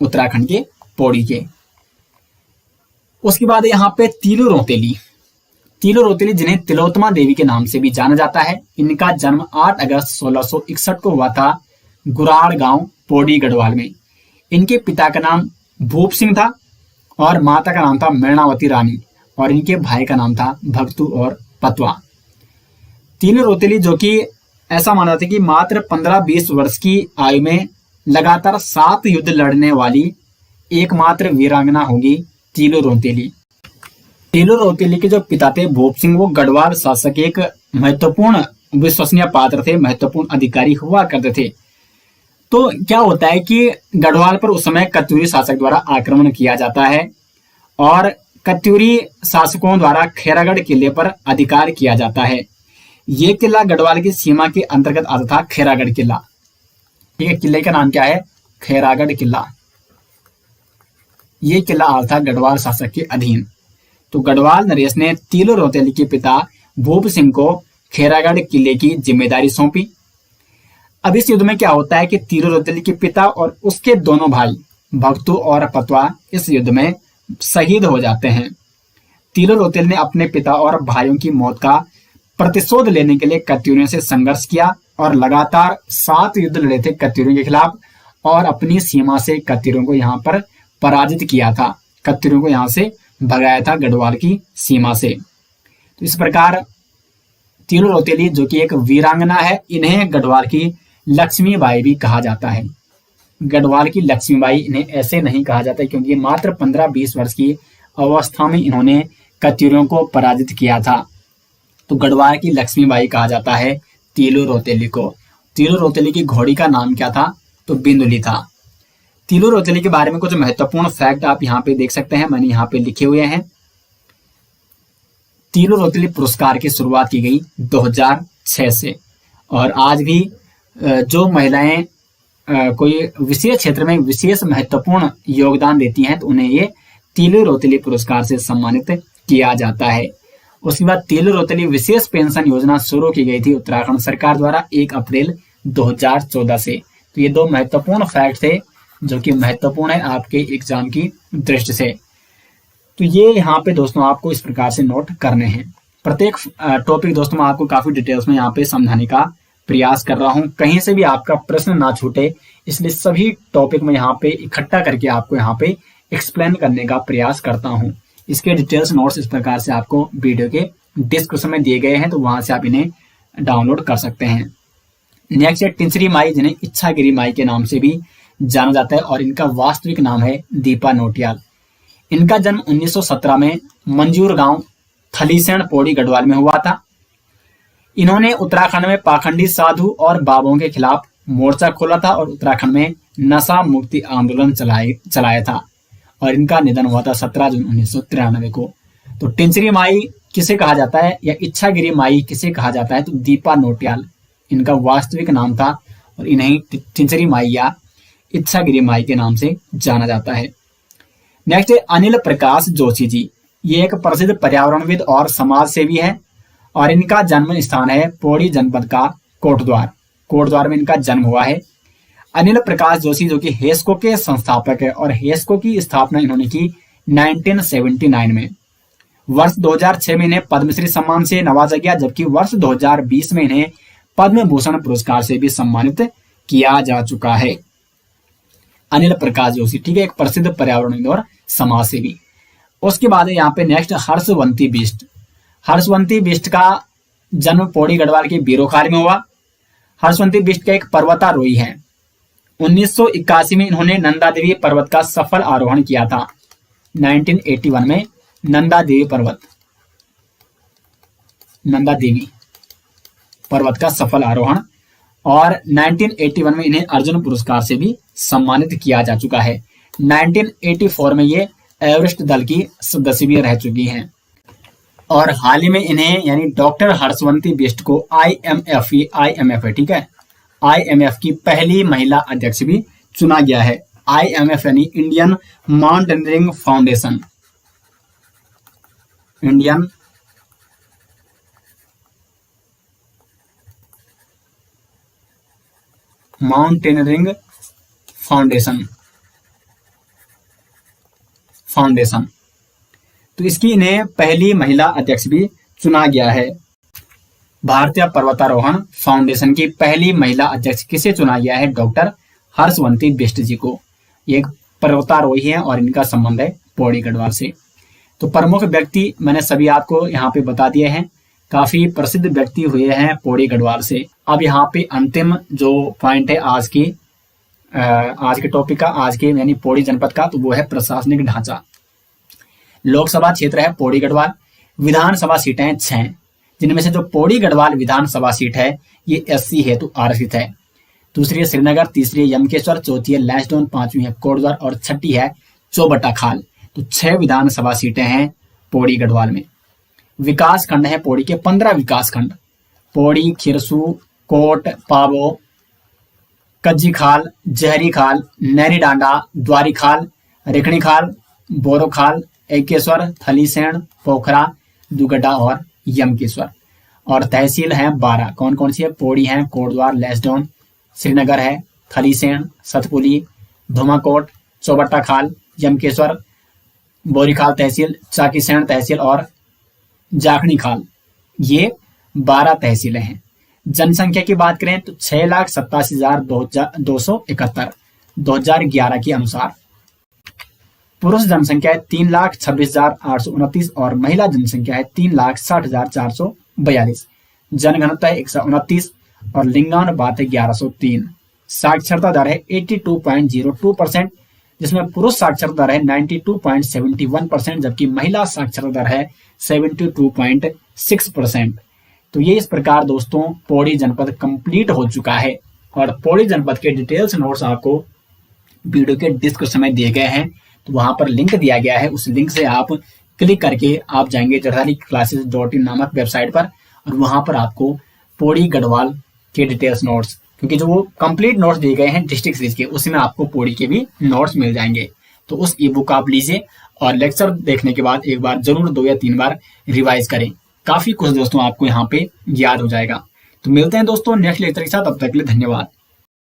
उत्तराखंड के पौड़ी के। उसके बाद यहाँ पे तीलू रोतेली जिन्हें तिलोत्तमा देवी के नाम से भी जाना जाता है। इनका जन्म 8 अगस्त 1661 को हुआ था गुराड़ गांव पौड़ी गढ़वाल में। इनके पिता का नाम भूप सिंह था और माता का नाम था मृणावती रानी, और इनके भाई का नाम था भक्तू और पतवा। तीलू रोतेली जो कि ऐसा माना जाता है कि मात्र 15-20 वर्ष की आयु में लगातार 7 युद्ध लड़ने वाली एकमात्र वीरांगना होगी तीलू रोतेली। तीलू रोतेली के जो पिता थे भूप सिंह, वो गढ़वाल शासक एक महत्वपूर्ण विश्वसनीय पात्र थे, महत्वपूर्ण अधिकारी हुआ करते थे। तो क्या होता है कि गढ़वाल पर उस समय कत्यूरी शासक द्वारा आक्रमण किया जाता है और कत्यूरी शासकों द्वारा खैरागढ़ किले पर अधिकार किया जाता है। ये किला गढ़वाल की सीमा के अंतर्गत आता था, खैरागढ़ किला, ठीक है। किले का नाम क्या है, खैरागढ़ किला। ये किला आता था गढ़वाल शासक के अधीन। तो गढ़वाल नरेश ने तीलू रोतेली के पिता भूप सिंह को खैरागढ़ किले की जिम्मेदारी सौंपी। अब इस युद्ध में क्या होता है कि तीलू रोतेली के पिता और उसके दोनों भाई भक्तू और पतवा इस युद्ध में शहीद हो जाते हैं। तीलू रोतेली ने अपने पिता और भाइयों की मौत का प्रतिशोध लेने के लिए कत्यूरियों से संघर्ष किया और लगातार 7 युद्ध लड़े थे कत्यूरियों के खिलाफ और अपनी सीमा से कत्यूरियों को यहाँ पर पराजित किया था, कत्यूरियों को यहाँ से भगाया था गढ़वाल की सीमा से। तो इस प्रकार तीलू रोतेली जो कि एक वीरांगना है, इन्हें गढ़वाल की लक्ष्मीबाई भी कहा जाता है। गढ़वाल की लक्ष्मीबाई इन्हें ऐसे नहीं कहा जाता क्योंकि मात्र 15-20 वर्ष की अवस्था में इन्होंने कत्यूरियों को पराजित किया था। तो गढ़वाल की लक्ष्मीबाई कहा जाता है तीलू रोतेली को। तीलू रोतेली की घोड़ी का नाम क्या था, तो बिंदुली था। तीलू रोतेली के बारे में कुछ महत्वपूर्ण फैक्ट आप यहाँ पे देख सकते हैं, मैंने यहाँ पे लिखे हुए हैं। तीलू रोतेली पुरस्कार की शुरुआत की गई 2006 से और आज भी जो महिलाएं कोई विशेष क्षेत्र में विशेष महत्वपूर्ण योगदान देती हैं तो उन्हें ये तीलू रोतेली पुरस्कार से सम्मानित किया जाता है। उसके बाद तीलू रोतेली विशेष पेंशन योजना शुरू की गई थी उत्तराखंड सरकार द्वारा 1 अप्रैल 2014 से। तो ये 2 महत्वपूर्ण फैक्ट थे जो कि महत्वपूर्ण है आपके एग्जाम की दृष्टि से। तो ये यहाँ पे दोस्तों आपको इस प्रकार से नोट करने हैं। प्रत्येक टॉपिक दोस्तों मैं आपको काफी डिटेल्स में यहाँ पे समझाने का प्रयास कर रहा हूं कहीं से भी आपका प्रश्न ना छूटे, इसलिए सभी टॉपिक में यहाँ पे इकट्ठा करके आपको यहाँ पे एक्सप्लेन करने का प्रयास करता हूं। इसके डिटेल्स नोट्स इस प्रकार से आपको वीडियो के डिस्क्रिप्शन में दिए गए हैं, तो वहां से आप इन्हें डाउनलोड कर सकते हैं। नेक्स्ट है टिंचरी माई, जिन्हें इच्छागिरी माई के नाम से भी जाना जाता है, और इनका वास्तविक नाम है दीपा नोटियाल। इनका जन्म 1917 में मंजूर गांव थलीसैंण पौड़ी गढ़वाल में हुआ था। इन्होंने उत्तराखंड में पाखंडी साधु और बाबों के खिलाफ मोर्चा खोला था और उत्तराखंड में नशा मुक्ति आंदोलन चलाया था, और इनका निधन हुआ था 17 जून 1993 को। तो टिंचरी माई किसे कहा जाता है या इच्छागिरी माई किसे कहा जाता है, तो दीपा नोटियाल इनका वास्तविक नाम था, और इन्हें टिंचरी माई या इच्छागिरी माई के नाम से जाना जाता है। नेक्स्ट है अनिल प्रकाश जोशी जी। ये एक प्रसिद्ध पर्यावरणविद और समाज सेवी है, और इनका जन्म स्थान है पौड़ी जनपद का कोटद्वार में इनका जन्म हुआ है। अनिल प्रकाश जोशी जो कि हेस्को के संस्थापक है, और हेस्को की स्थापना इन्होंने की 1979 में। वर्ष 2006 में इन्हें पद्मश्री सम्मान से नवाजा गया, जबकि वर्ष 2020 में इन्हें पद्म भूषण पुरस्कार से भी सम्मानित किया जा चुका है। अनिल प्रकाश जोशी, ठीक है, एक प्रसिद्ध पर्यावरणविद और समाज सेवी। उसके बाद है यहाँ पे नेक्स्ट हर्षवंती बिष्ट। हर्षवंती बिष्ट का जन्म पौड़ी गढ़वाल के बीरोखाल में हुआ। हर्षवंती बिष्ट का एक पर्वतारोही है। 1981 में इन्होंने नंदा देवी पर्वत का सफल आरोहण किया था। 1981 में नंदा देवी पर्वत का सफल आरोहण, और 1981 में इन्हें अर्जुन पुरस्कार से भी सम्मानित किया जा चुका है। 1984 में ये एवरेस्ट दल की सदस्य भी रह चुकी हैं, और हाल ही में इन्हें यानी डॉक्टर हर्षवंती बिष्ट को IMF है, ठीक है, IMF की पहली महिला अध्यक्ष भी चुना गया है। IMF यानी Indian mountaineering foundation, Indian mountaineering foundation, तो इसकी इन्हें पहली महिला अध्यक्ष भी चुना गया है। भारतीय पर्वतारोहण फाउंडेशन की पहली महिला अध्यक्ष किसे चुना गया है, डॉक्टर हर्षवंती बिष्ट जी को। ये एक पर्वतारोही है और इनका संबंध है पौड़ी गढ़वाल से। तो प्रमुख व्यक्ति मैंने सभी आपको यहाँ पे बता दिए हैं, काफी प्रसिद्ध व्यक्ति हुए हैं पौड़ी गढ़वाल से। अब यहाँ पे अंतिम जो पॉइंट है आज के टॉपिक का, आज के यानी पौड़ी जनपद का, तो वो है प्रशासनिक ढांचा। लोकसभा क्षेत्र है पौड़ी गढ़वाल, विधानसभा सीटें हैं 6, जिनमें से जो पौड़ी गढ़वाल विधानसभा सीट है ये SC हेतु आरक्षित है। दूसरी है श्रीनगर, तीसरी है यमकेश्वर, चौथी है लैंसडाउन, पांचवी है कोटद्वार और छठी है चौबट्टा खाल। तो 6 विधानसभा सीटें हैं पौड़ी गढ़वाल में। विकास खंड है पौड़ी के 15 विकास खंड, पौड़ी, खिरसू, कोट, पाबो, कज्जी खाल, जहरी खाल, नैरी डांडा, द्वारी खाल, रेखणी खाल, बोरो खाल, एकेश्वर, थलीसैंण, पोखरा, दुगड्डा और यमकेश्वर। और तहसील हैं 12, कौन कौन सी है, पौड़ी है, कोटद्वार, लैंसडाउन, श्रीनगर है, थलीसैंण, सतपुली, धुमाकोट, चौबट्टा खाल, यमकेश्वर, बोरीखाल तहसील, चाकीसैंण तहसील और जाखणी खाल। ये 12 तहसीलें हैं। जनसंख्या की बात करें तो 6,87,271 2011 के अनुसार। पुरुष जनसंख्या है 3,26,829 और महिला जनसंख्या है 3,60,442। जनघनत्व है 129 और लिंगानुपात है 1103। साक्षरता दर है 82.02%, जिसमें पुरुष साक्षरता दर है 92.71%, जबकि महिला साक्षरता दर है 72.6%। तो ये इस प्रकार दोस्तों पौड़ी जनपद कंप्लीट हो चुका है, और पौड़ी जनपद के डिटेल्स नोट्स आपको वीडियो के डिस्क्रिप्शन में दिए गए हैं, तो वहां पर लिंक दिया गया है। उस लिंक से आप क्लिक करके आप जाएंगे jardhariclasses.in नामक वेबसाइट पर, और वहां पर आपको पौड़ी गढ़वाल के डिटेल्स नोट्स, क्योंकि जो वो कंप्लीट नोट्स दिए गए हैं डिस्ट्रिक्ट सीरीज के, उसमें आपको पौड़ी के भी नोट्स मिल जाएंगे। तो उस ई बुक आप लीजिए और लेक्चर देखने के बाद एक बार जरूर 2 या 3 बार रिवाइज करें। काफी कुछ दोस्तों आपको यहाँ पे याद हो जाएगा। तो मिलते हैं दोस्तों नेक्स्ट लेक्चर के साथ, तब तक के लिए धन्यवाद।